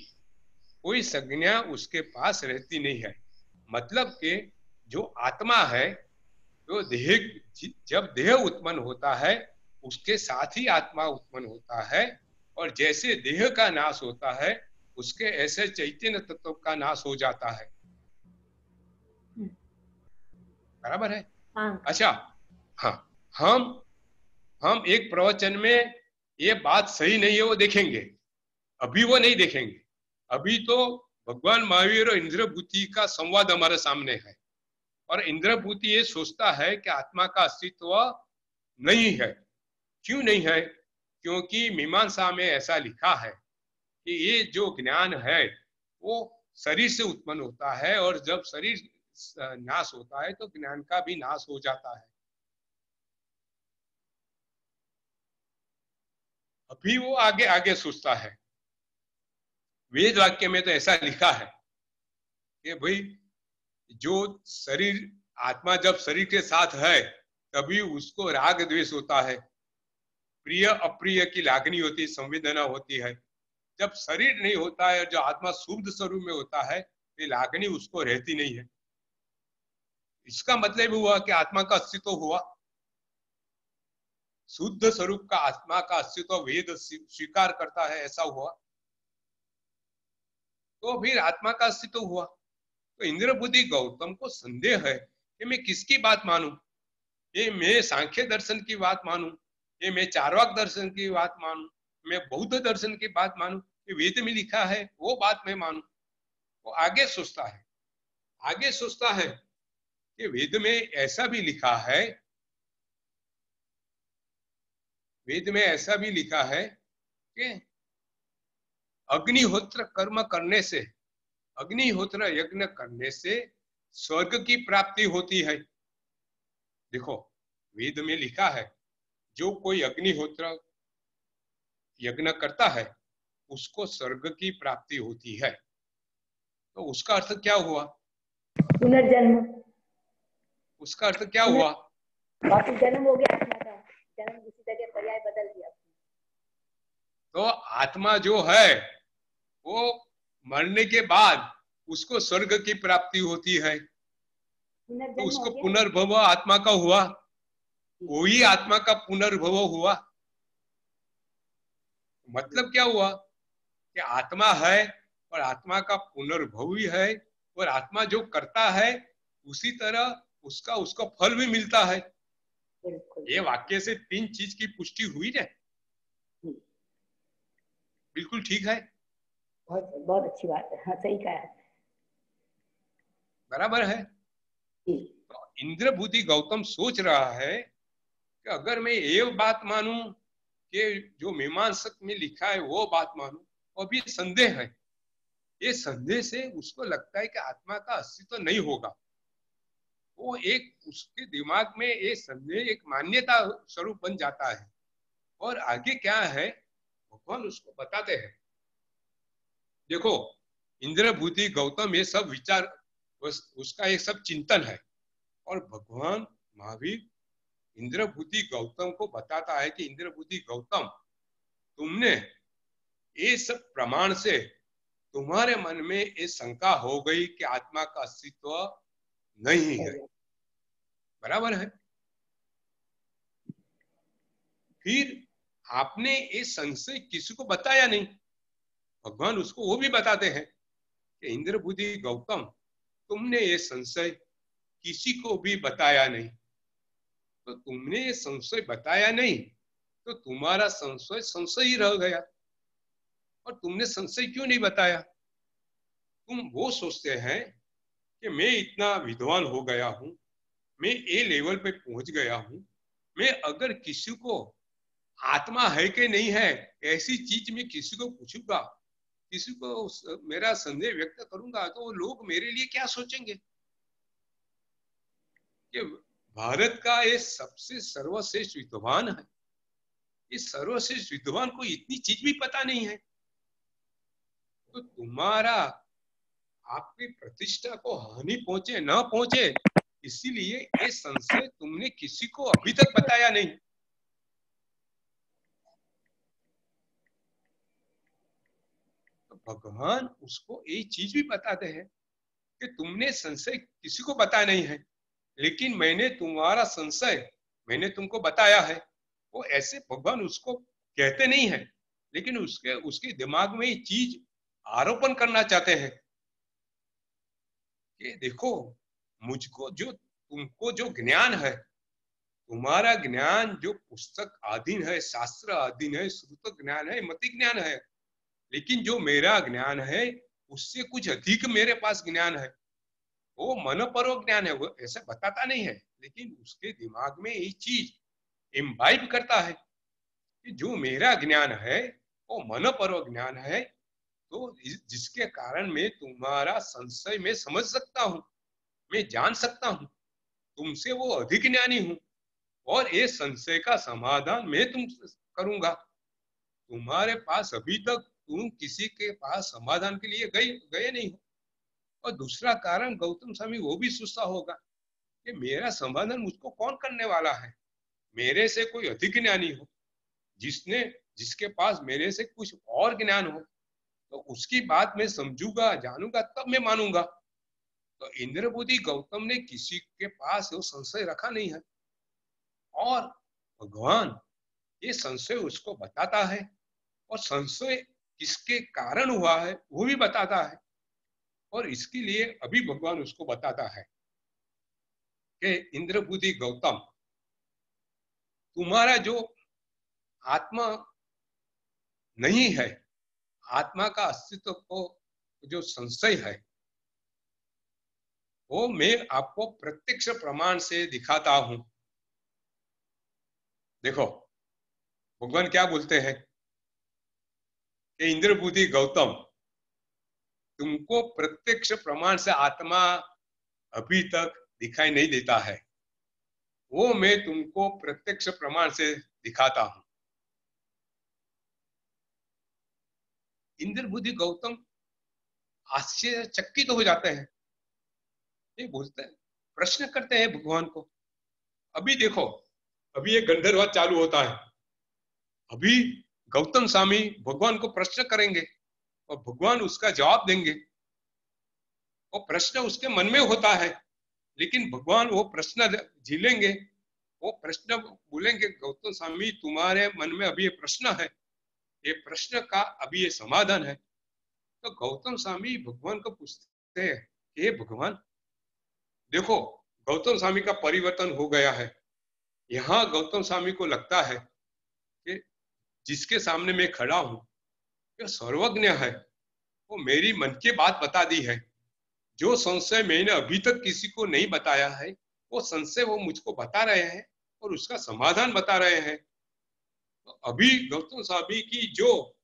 कोई संज्ञा उसके पास रहती नहीं है. मतलब कि जो आत्मा है तो जब देह उत्पन्न होता है उसके साथ ही आत्मा उत्पन्न होता है और जैसे देह का नाश होता है उसके ऐसे चैतन्य तत्व का नाश हो जाता है. बराबर है? हाँ. अच्छा, हाँ, हम एक प्रवचन में ये बात सही नहीं है वो देखेंगे, अभी वो नहीं देखेंगे. अभी तो भगवान महावीर और इंद्रभूति का संवाद हमारे सामने है और इंद्रभूति ये सोचता है कि आत्मा का अस्तित्व नहीं है. क्यों नहीं है? क्योंकि मीमांसा में ऐसा लिखा है कि ये जो ज्ञान है वो शरीर से उत्पन्न होता है और जब शरीर नाश होता है तो ज्ञान का भी नाश हो जाता है. अभी वो आगे आगे सोचता है. वेद वाक्य में तो ऐसा लिखा है कि भाई जो शरीर, आत्मा जब शरीर के साथ है तभी उसको राग द्वेष होता है, प्रिय अप्रिय की लागनी होती है, संवेदना होती है। जब शरीर नहीं होता है, जो आत्मा शुद्ध स्वरूप में होता है, ये लागनी उसको रहती नहीं है। इसका मतलब हुआ कि आत्मा का अस्तित्व हुआ, शुद्ध स्वरूप का आत्मा का अस्तित्व वेद स्वीकार करता है, ऐसा हुआ तो फिर आत्मा का अस्तित्व हुआ। तो इंद्र बुद्धि गौतम को संदेह है कि मैं किसकी बात मानूं, ये मैं सांख्य दर्शन की बात मानूं, ये मैं चार्वाक दर्शन की बात मानूं, मैं बौद्ध दर्शन की बात मानूं, ये वेद में लिखा है वो बात मैं मानूं। वो आगे सोचता है कि वेद में ऐसा भी लिखा है, वेद में ऐसा भी लिखा है कि अग्निहोत्र कर्म करने से, अग्निहोत्र यज्ञ करने से स्वर्ग की प्राप्ति होती है। देखो वेद में लिखा है जो कोई अग्निहोत्र यज्ञ करता है उसको स्वर्ग की प्राप्ति होती है। तो उसका अर्थ क्या हुआ? पुनर्जन्म। उसका अर्थ क्या हुआ? वापस जन्म हो गया आत्मा का, जन्म किसी जगह पर्याय बदल दिया। तो आत्मा जो है वो मरने के बाद उसको स्वर्ग की प्राप्ति होती है, तो उसको पुनर्भव आत्मा का हुआ, वही आत्मा का पुनर्भव हुआ। मतलब क्या हुआ कि आत्मा है और आत्मा का पुनर्भव भी है, और आत्मा जो करता है उसी तरह उसका उसको फल भी मिलता है। ये वाक्य से तीन चीज की पुष्टि हुई ना। बिल्कुल ठीक है, बहुत बहुत अच्छी बात है। हाँ, सही कहा, बराबर है। तो इंद्र बुद्धि गौतम सोच रहा है कि अगर मैं ये बात मानूं कि जो मीमांसक में लिखा है वो बात मानूं, अभी संदेह है। ये संदेह से उसको लगता है कि आत्मा का अस्तित्व नहीं होगा। वो एक उसके दिमाग में ये संदेह एक मान्यता स्वरूप बन जाता है। और आगे क्या है भगवान उसको बताते हैं। देखो इंद्र बुद्धि गौतम ये सब विचार उसका ये सब चिंतन है, और भगवान महावीर इंद्र बुद्धि गौतम को बताता है कि इंद्र बुद्धि गौतम, तुमने ये सब प्रमाण से तुम्हारे मन में ये शंका हो गई कि आत्मा का अस्तित्व नहीं है, बराबर है। फिर आपने ये संशय किसी को बताया नहीं। भगवान उसको वो भी बताते हैं कि इंद्र बुद्धि गौतम, तुमने ये संशय किसी को भी बताया नहीं। तो तुमने ये संशय बताया नहीं तो तुम्हारा संशय संशय ही रह गया। और तुमने संशय क्यों नहीं बताया? तुम वो सोचते हैं कि मैं इतना विद्वान हो गया हूं, मैं ए लेवल पे पहुंच गया हूं, मैं अगर किसी को आत्मा है कि नहीं है ऐसी चीज में किसी को पूछूंगा, किसी को मेरा संदेह व्यक्त करूंगा, तो वो लोग मेरे लिए क्या सोचेंगे कि भारत का ये सबसे सर्वश्रेष्ठ विद्वान है, इस सर्वश्रेष्ठ विद्वान को इतनी चीज भी पता नहीं है। तो तुम्हारा आपकी प्रतिष्ठा को हानि पहुंचे न पहुंचे, इसीलिए ये संशय तुमने किसी को अभी तक बताया नहीं। तो भगवान उसको एक चीज भी बताते हैं कि तुमने संशय किसी को बताया नहीं है, लेकिन मैंने तुम्हारा संशय मैंने तुमको बताया है। वो ऐसे भगवान उसको कहते नहीं है, लेकिन उसके दिमाग में ये चीज आरोपण करना चाहते हैं कि देखो मुझको जो तुमको जो ज्ञान है, तुम्हारा ज्ञान जो पुस्तक अधीन है, शास्त्र अधीन है, श्रुत ज्ञान है, मति ज्ञान है, लेकिन जो मेरा ज्ञान है उससे कुछ अधिक मेरे पास ज्ञान है। वो मनोपर्व ज्ञान है, वो ऐसे बताता नहीं है, लेकिन उसके दिमाग में ये चीज इम्बाइब करता है कि जो मेरा ज्ञान है वो मनोपर्व ज्ञान है। तो जिसके कारण मैं तुम्हारा संशय में समझ सकता हूँ, मैं जान सकता हूँ, तुमसे वो अधिक ज्ञानी हूँ, और ये संशय का समाधान मैं तुम करूंगा। तुम्हारे पास अभी तक तुम किसी के पास समाधान के लिए गए नहीं हो। और दूसरा कारण गौतम स्वामी वो भी सोचता होगा कि मेरा समाधान मुझको कौन करने वाला है, मेरे से कोई अधिक ज्ञानी हो, जिसके पास मेरे से कुछ और ज्ञान हो, तो उसकी बात मैं समझूंगा, जानूंगा, तब मैं मानूंगा। तो इंद्रबुद्धि गौतम ने किसी के पास वो संशय रखा नहीं है, और भगवान ये संशय उसको बताता है, और संशय किसके कारण हुआ है वो भी बताता है। और इसके लिए अभी भगवान उसको बताता है कि इंद्रबुद्धि गौतम, तुम्हारा जो आत्मा नहीं है, आत्मा का अस्तित्व को जो संशय है, वो मैं आपको प्रत्यक्ष प्रमाण से दिखाता हूं। देखो भगवान क्या बोलते हैं कि इंद्रबुद्धि गौतम, तुमको प्रत्यक्ष प्रमाण से आत्मा अभी तक दिखाई नहीं देता है, वो मैं तुमको प्रत्यक्ष प्रमाण से दिखाता हूं। इंद्रबुद्धि गौतम आश्चर्यचकित हो जाते हैं, ये बोलते हैं, प्रश्न करते हैं भगवान को। अभी देखो, अभी ये गंधर्ववाद चालू होता है, अभी गौतम स्वामी भगवान को प्रश्न करेंगे और भगवान उसका जवाब देंगे। वो प्रश्न उसके मन में होता है, लेकिन भगवान वो प्रश्न झेलेंगे, वो प्रश्न बोलेंगे, गौतम स्वामी तुम्हारे मन में अभी ये प्रश्न है, ये प्रश्न का अभी ये समाधान है। तो गौतम स्वामी भगवान को पूछते हैं कि हे भगवान, देखो गौतम स्वामी का परिवर्तन हो गया है। यहाँ गौतम स्वामी को लगता है कि जिसके सामने मैं खड़ा हूं ये सर्वज्ञ है, वो मेरी मन की बात बता दी है। जो संशय मैंने अभी तक किसी को नहीं बताया है, वो संशय वो मुझको बता रहे हैं और उसका समाधान बता रहे हैं। तो अभी गौतम स्वामी की जो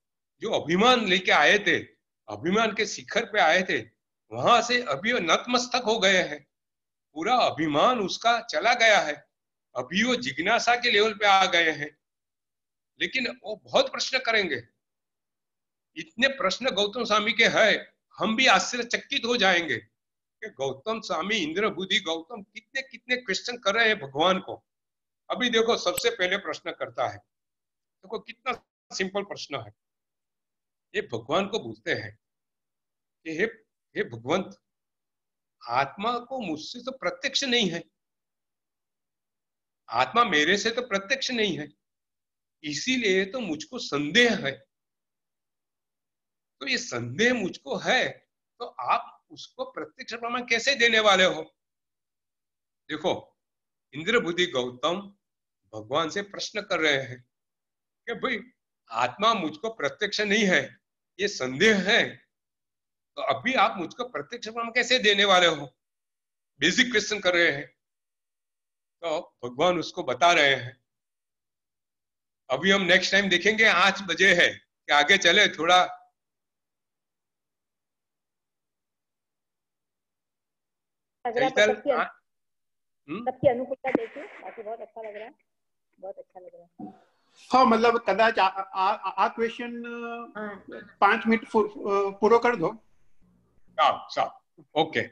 अभिमान लेके आए थे, अभिमान के शिखर पे आए थे, वहां से अभी वो नतमस्तक हो गए हैं, पूरा अभिमान उसका चला गया है, अभी वो जिज्ञासा के लेवल पे आ गए हैं। लेकिन वो बहुत प्रश्न करेंगे, इतने प्रश्न गौतम स्वामी के हैं, हम भी आश्चर्यचकित हो जाएंगे कि गौतम स्वामी, इंद्रबुद्धि गौतम कितने कितने क्वेश्चन कर रहे हैं भगवान को। अभी देखो सबसे पहले प्रश्न करता है, देखो कितना सिंपल प्रश्न है। ये भगवान को बोलते हैं कि हे भगवंत, आत्मा को मुझसे तो प्रत्यक्ष नहीं है, आत्मा मेरे से तो प्रत्यक्ष नहीं है, इसीलिए तो मुझको संदेह है। तो ये संदेह मुझको है, तो आप उसको प्रत्यक्ष प्रमाण कैसे देने वाले हो? देखो इंद्रबुद्धि गौतम भगवान से प्रश्न कर रहे हैं कि भाई आत्मा मुझको प्रत्यक्ष नहीं है, ये संदेह है, तो अभी आप मुझको प्रत्यक्ष प्रमाण कैसे देने वाले हो? बेसिक क्वेश्चन कर रहे हैं। तो भगवान उसको बता रहे हैं। अभी हम नेक्स्ट टाइम देखेंगे, 8 बजे है कि आगे चले थोड़ा। सबकी अनुकूलता देखिए, बाकी बहुत अच्छा लग रहा है, बहुत अच्छा लग रहा है। हाँ, मतलब कदाच आ क्वेश्चन 5 मिनट पूरा कर दो। ओके।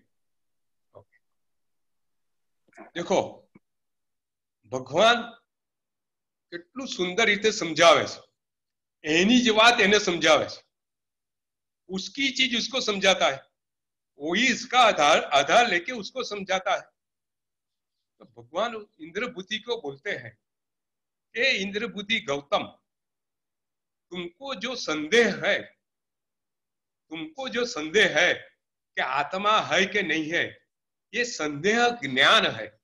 देखो ભગવાન કેટલું સુંદર રીતે સમજાવે છે, એની જ વાત એને સમજાવે છે, उसकी चीज उसको समझाता है, वही इसका आधार लेके उसको समझाता है। तो भगवान इंद्रबुद्धि को बोलते हैं कि इंद्रबुद्धि गौतम, तुमको जो संदेह है कि आत्मा है कि नहीं है, ये संदेह ज्ञान है।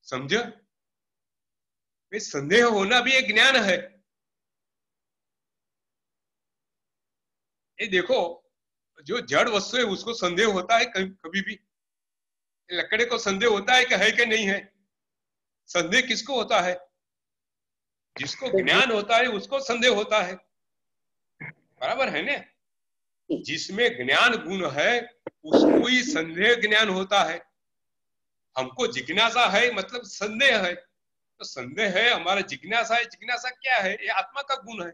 समझो, संदेह होना भी एक ज्ञान है। ये देखो, जो जड़ वस्तु है उसको संदेह होता है कभी भी? लकड़े को संदेह होता है कि नहीं है? संदेह किसको होता है? जिसको ज्ञान होता है उसको संदेह होता है, बराबर है ना? जिसमें ज्ञान गुण है उसको ही संदेह ज्ञान होता है। हमको जिज्ञासा है मतलब संदेह है, तो संदेह है, हमारा जिज्ञासा है। जिज्ञासा क्या है? ये आत्मा का गुण है।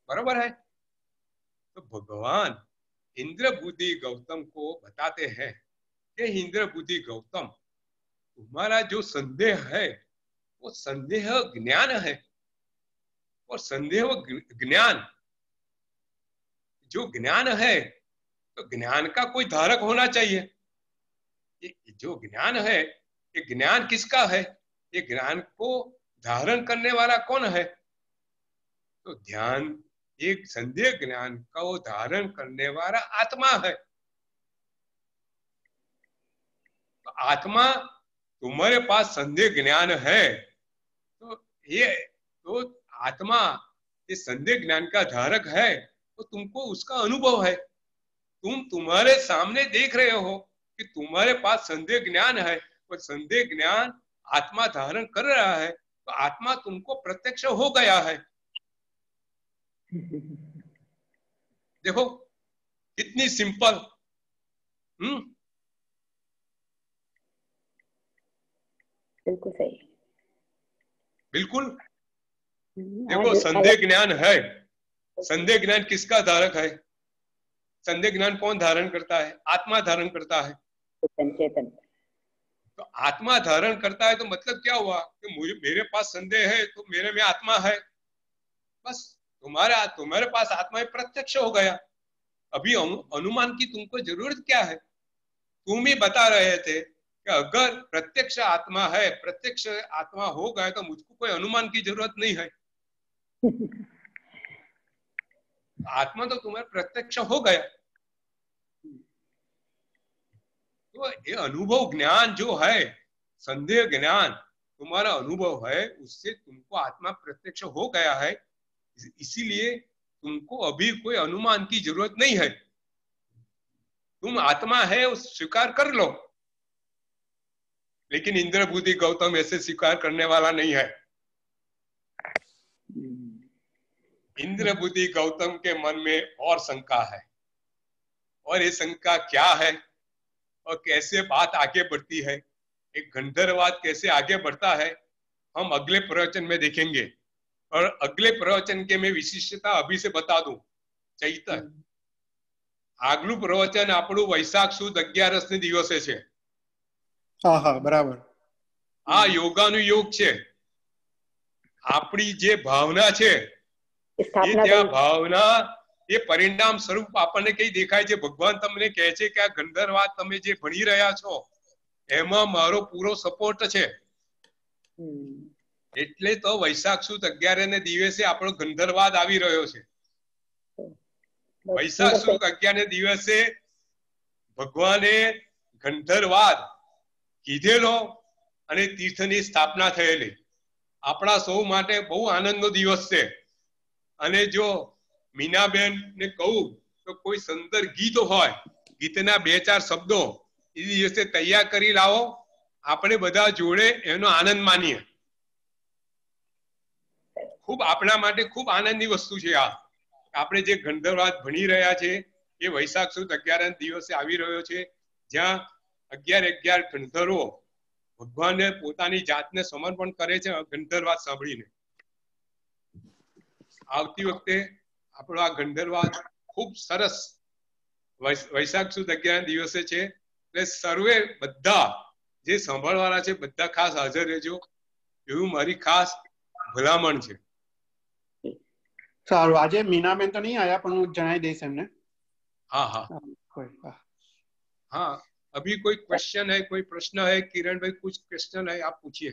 बराबर है। तो भगवान इंद्र बुद्धि गौतम को बताते हैं कि इंद्र बुद्धि गौतम, तुम्हारा जो संदेह है वो संदेह ज्ञान है, और संदेह ज्ञान, जो ज्ञान है तो ज्ञान का कोई धारक होना चाहिए। ये जो ज्ञान है, ये ज्ञान किसका है? ये ज्ञान को धारण करने वाला कौन है? तो ध्यान, एक संदेह ज्ञान का वो धारण करने वाला आत्मा है। तो आत्मा, तुम्हारे पास संदेह ज्ञान है, तो ये तो आत्मा ये संदेह ज्ञान का धारक है, तो तुमको उसका अनुभव है। तुम तुम्हारे सामने देख रहे हो कि तुम्हारे पास संदेह ज्ञान है, और संदेह ज्ञान आत्मा धारण कर रहा है, तो आत्मा तुमको प्रत्यक्ष हो गया है। देखो कितनी सिंपल। बिल्कुल सही, बिल्कुल। देखो संदेह ज्ञान है, संदेह ज्ञान किसका धारक है? संदेह ज्ञान कौन धारण करता है? आत्मा धारण करता है। चेतन। तो आत्मा धारण करता है, तो मतलब क्या हुआ कि मुझे, मेरे पास संदेह है तो मेरे में आत्मा है, बस तुम्हारे पास आत्मा प्रत्यक्ष हो गया। अभी अनुमान की तुमको जरूरत क्या है? तुम ही बता रहे थे कि अगर प्रत्यक्ष आत्मा है, प्रत्यक्ष आत्मा हो गया, तो मुझको कोई अनुमान की जरूरत नहीं है। आत्मा तो तुम्हारा प्रत्यक्ष हो गया। तो ये अनुभव ज्ञान जो है, संदेह ज्ञान तुम्हारा अनुभव है, उससे तुमको आत्मा प्रत्यक्ष हो गया है। इसीलिए तुमको अभी कोई अनुमान की जरूरत नहीं है। तुम आत्मा है उस स्वीकार कर लो। लेकिन इंद्र बुद्धि गौतम ऐसे स्वीकार करने वाला नहीं है। इंद्र बुद्धि गौतम के मन में और शंका है, और ये शंका क्या है और कैसे बात आगे बढ़ती है, एक गंधर्ववाद कैसे आगे बढ़ता है, हम अगले प्रवचन में देखेंगे। और अगले प्रवचन के मैं विशिष्टता अभी से बता दूं। चैतन्य આગલું પ્રવચન આપણું વૈશાખ સુદ 11 ને દિવસે છે। હા બરાબર। આ યોગાનું યોગ છે। આપણી જે ભાવના છે, એ ત્યાં ભાવના એ પરિણામ સ્વરૂપ આપણને કઈ દેખાય છે। ભગવાન તમને કહે છે કે આ ગંધર્વવાદ તમે જે ભણી રહ્યા છો એમાં મારો પૂરો સપોર્ટ છે। એટલે તો વૈશાખ સુદ 11 ને દિવસે આપણો ગંધર્વવાદ આવી રહ્યો છે। વૈશાખ સુદ 11 ને દિવસે ભગવાને ગંધર્વવાદ કીધેલો અને તીર્થની સ્થાપના થયેલી। આપણા સૌ માટે બહુ આનંદનો દિવસ છે। અને જો મીનાબેન ને કહું તો કોઈ સુંદર ગીત હોય, ગીતના 2-4 શબ્દો એ દિવસે તૈયાર કરી લાવો, આપણે બધા જોડે એનો આનંદ માનીએ। ખૂબ આપણા માટે ખૂબ આનંદની વસ્તુ છે આ। આપણે જે ગંધર્વવાદ ભણી રહ્યા છે એ વૈશાખ સુદ 11 દિવસે આવી રહ્યો છે, જ્યાં 11 ગંધર્વો ભગવાનને પોતાની જાતને સમર્પણ કરે છે ગંધર્વવાદ સાંભળીને। આવતી વખતે આપણો આ ગંધર્વવાદ ખૂબ સરસ વૈશાખ સુદ 11 દિવસે છે। એટલે સર્વે બધા જે સાંભળવાના છે બધા ખાસ હાજર રહેજો, એવું મારી ખાસ ભલામણ છે। સારું, આજે મીનાબેન તો નહીં આયા, પણ હું જણાવી દઈશ એમને। हाँ हाँ हाँ। अभी कोई क्वेश्चन है, कोई प्रश्न है? किरण भाई कुछ क्वेश्चन है, आप पूछिए।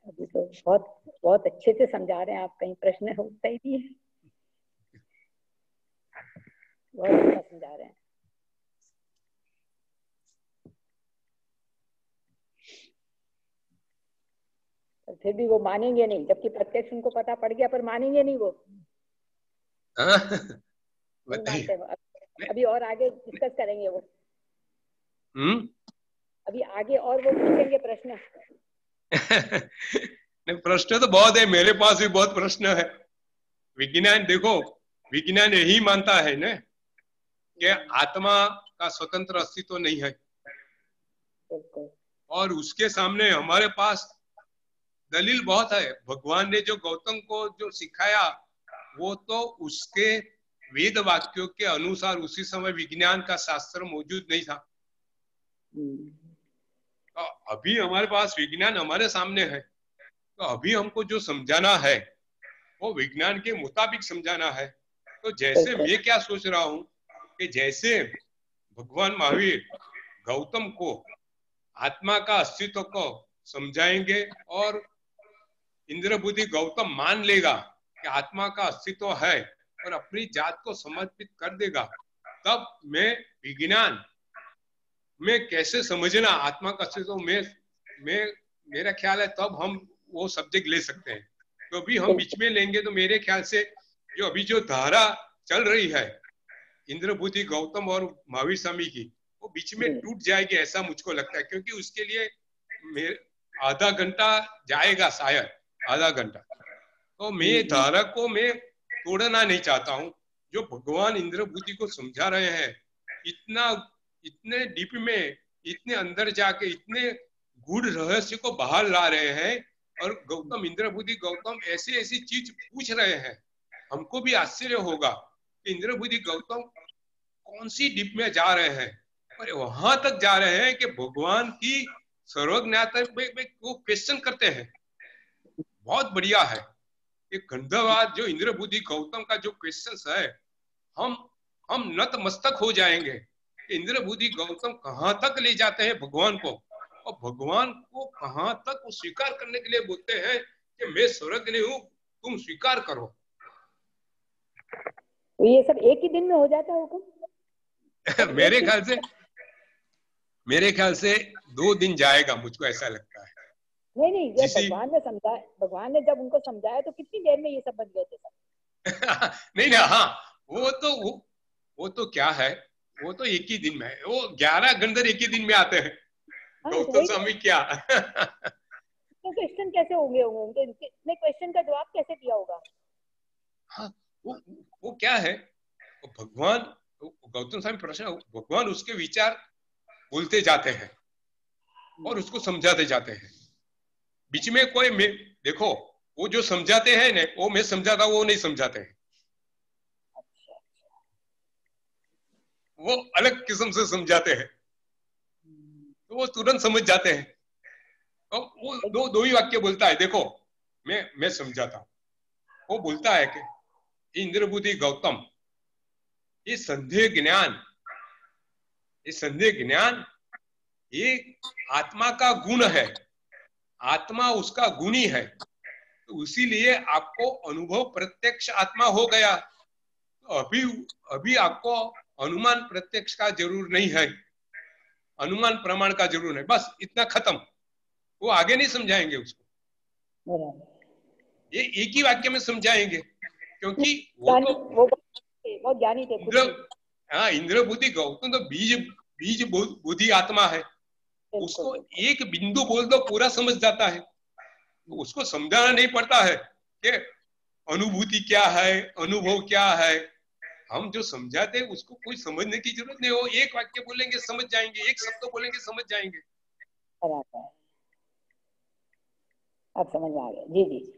अभी तो बहुत बहुत अच्छे से समझा रहे हैं आप, कहीं प्रश्न उठता ही नहीं है, बहुत अच्छा समझा रहे हैं। फिर भी वो मानेंगे नहीं, जबकि प्रत्यक्ष उनको पता पड़ गया, पर मानेंगे नहीं वो। अभी और आगे डिस्कस करेंगे वो। अभी आगे और वो पूछेंगे प्रश्न। प्रश्न तो बहुत है, मेरे पास भी बहुत प्रश्न है। विज्ञान देखो, विज्ञान यही मानता है ना कि आत्मा का स्वतंत्र अस्तित्व नहीं है। और उसके सामने हमारे पास दलील बहुत है। भगवान ने जो गौतम को जो सिखाया वो तो उसके वेद वाक्यों के अनुसार उसी समय विज्ञान का शास्त्र मौजूद नहीं था। तो अभी हमारे पास विज्ञान हमारे सामने है, तो अभी हमको जो समझाना है वो विज्ञान के मुताबिक समझाना है। तो जैसे मैं क्या सोच रहा हूँ कि जैसे भगवान महावीर गौतम को आत्मा का अस्तित्व को समझाएंगे और इंद्र बुद्धि गौतम मान लेगा कि आत्मा का अस्तित्व है और अपनी जात को समर्पित कर देगा, तब मैं विज्ञान में कैसे समझना आत्मा का अस्तित्व में मेरा ख्याल है तब हम वो सब्जेक्ट ले सकते हैं। तो अभी हम बीच में लेंगे तो मेरे ख्याल से जो अभी जो धारा चल रही है इंद्र बुद्धि गौतम और महावीर स्वामी की, वो बीच में टूट जाएगी ऐसा मुझको लगता है, क्योंकि उसके लिए आधा घंटा जाएगा, शायद आधा घंटा। तो मैं धारा को मैं तोड़ना नहीं चाहता हूँ। जो भगवान इंद्र बुद्धि को समझा रहे हैं इतने डीप में, इतने अंदर जाके इतने गूढ़ रहस्य को बाहर ला रहे हैं और गौतम इंद्र बुद्धि गौतम ऐसी ऐसी चीज पूछ रहे हैं, हमको भी आश्चर्य होगा कि इंद्र बुद्धि गौतम कौन सी डीप में जा रहे हैं और वहां तक जा रहे हैं कि भगवान की सर्वज्ञता वो क्वेश्चन करते हैं। बहुत बढ़िया है ये गंधर्वाद जो इंद्र बुद्धि गौतम का जो क्वेश्चन है, हम नतमस्तक हो जाएंगे कि इंद्र बुद्धि गौतम कहाँ तक ले जाते हैं भगवान को, और भगवान को कहाँ तक वो स्वीकार करने के लिए बोलते हैं कि मैं सर्वज्ञ हूँ, तुम स्वीकार करो। तो ये सब एक ही दिन में हो जाता है हुक्म? मेरे ख्याल से 2 दिन जाएगा, मुझको ऐसा लगता है। नहीं, जब भगवान ने जब उनको समझाया तो कितनी देर में ये सब बन गए थे सब? नहीं ना, हाँ वो तो क्या है, वो तो एक ही दिन में है। वो 11 गंधर्व एक ही दिन में आते हैं। गौतम स्वामी क्या तो क्वेश्चन कैसे होंगे उनके इतने क्वेश्चन का जवाब कैसे दिया होगा? हाँ, वो क्या है, वो भगवान गौतम स्वामी प्रश्न, भगवान उसके विचार बोलते जाते हैं और उसको समझाते जाते हैं। बीच में कोई देखो वो जो समझाते हैं ना, वो मैं समझाता वो नहीं समझाते हैं, वो अलग किस्म से समझाते हैं, तो वो तुरंत समझ जाते हैं। तो वो दो ही वाक्य बोलता है, देखो मैं समझाता हूं। वो बोलता है कि इंद्र बुद्धि गौतम, ये संदेह ज्ञान ये आत्मा का गुण है, आत्मा उसका गुणी है, तो इसीलिए आपको अनुभव प्रत्यक्ष आत्मा हो गया। तो अभी आपको अनुमान प्रत्यक्ष का जरूर नहीं है, अनुमान प्रमाण का जरूर है, बस इतना खत्म। वो आगे नहीं समझाएंगे उसको, ये एक ही वाक्य में समझाएंगे, क्योंकि वो ज्ञानी थे। इंद्र बुद्धि गौतम तो बीज बुद्धि आत्मा है, उसको एक बिंदु बोल दो पूरा समझ जाता है। तो उसको समझाना नहीं पड़ता है कि अनुभूति क्या है, अनुभव क्या है। हम जो समझाते हैं उसको कोई समझने की जरूरत नहीं हो, एक वाक्य बोलेंगे समझ जाएंगे, एक शब्द बोलेंगे समझ जाएंगे। अब समझ में आ गया। जी जी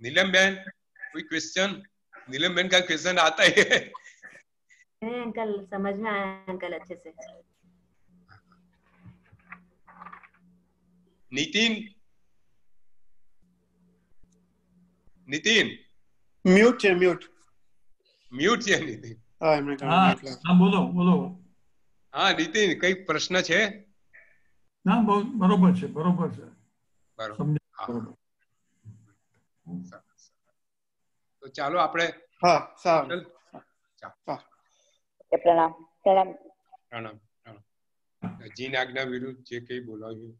नीलम बहन, कोई क्वेश्चन? नीलम बहन का क्वेश्चन आता है? अंकल समझ में आया अंकल अच्छे से। नितिन म्यूट है नितिन। हाँ बोलो। हाँ नितिन, कई प्रश्न है? ना बरोबर છે તો ચાલો આપણે પ્રણામ. જીન આજ્ઞા વિરુદ્ધ જે કઈ બોલાવ્યું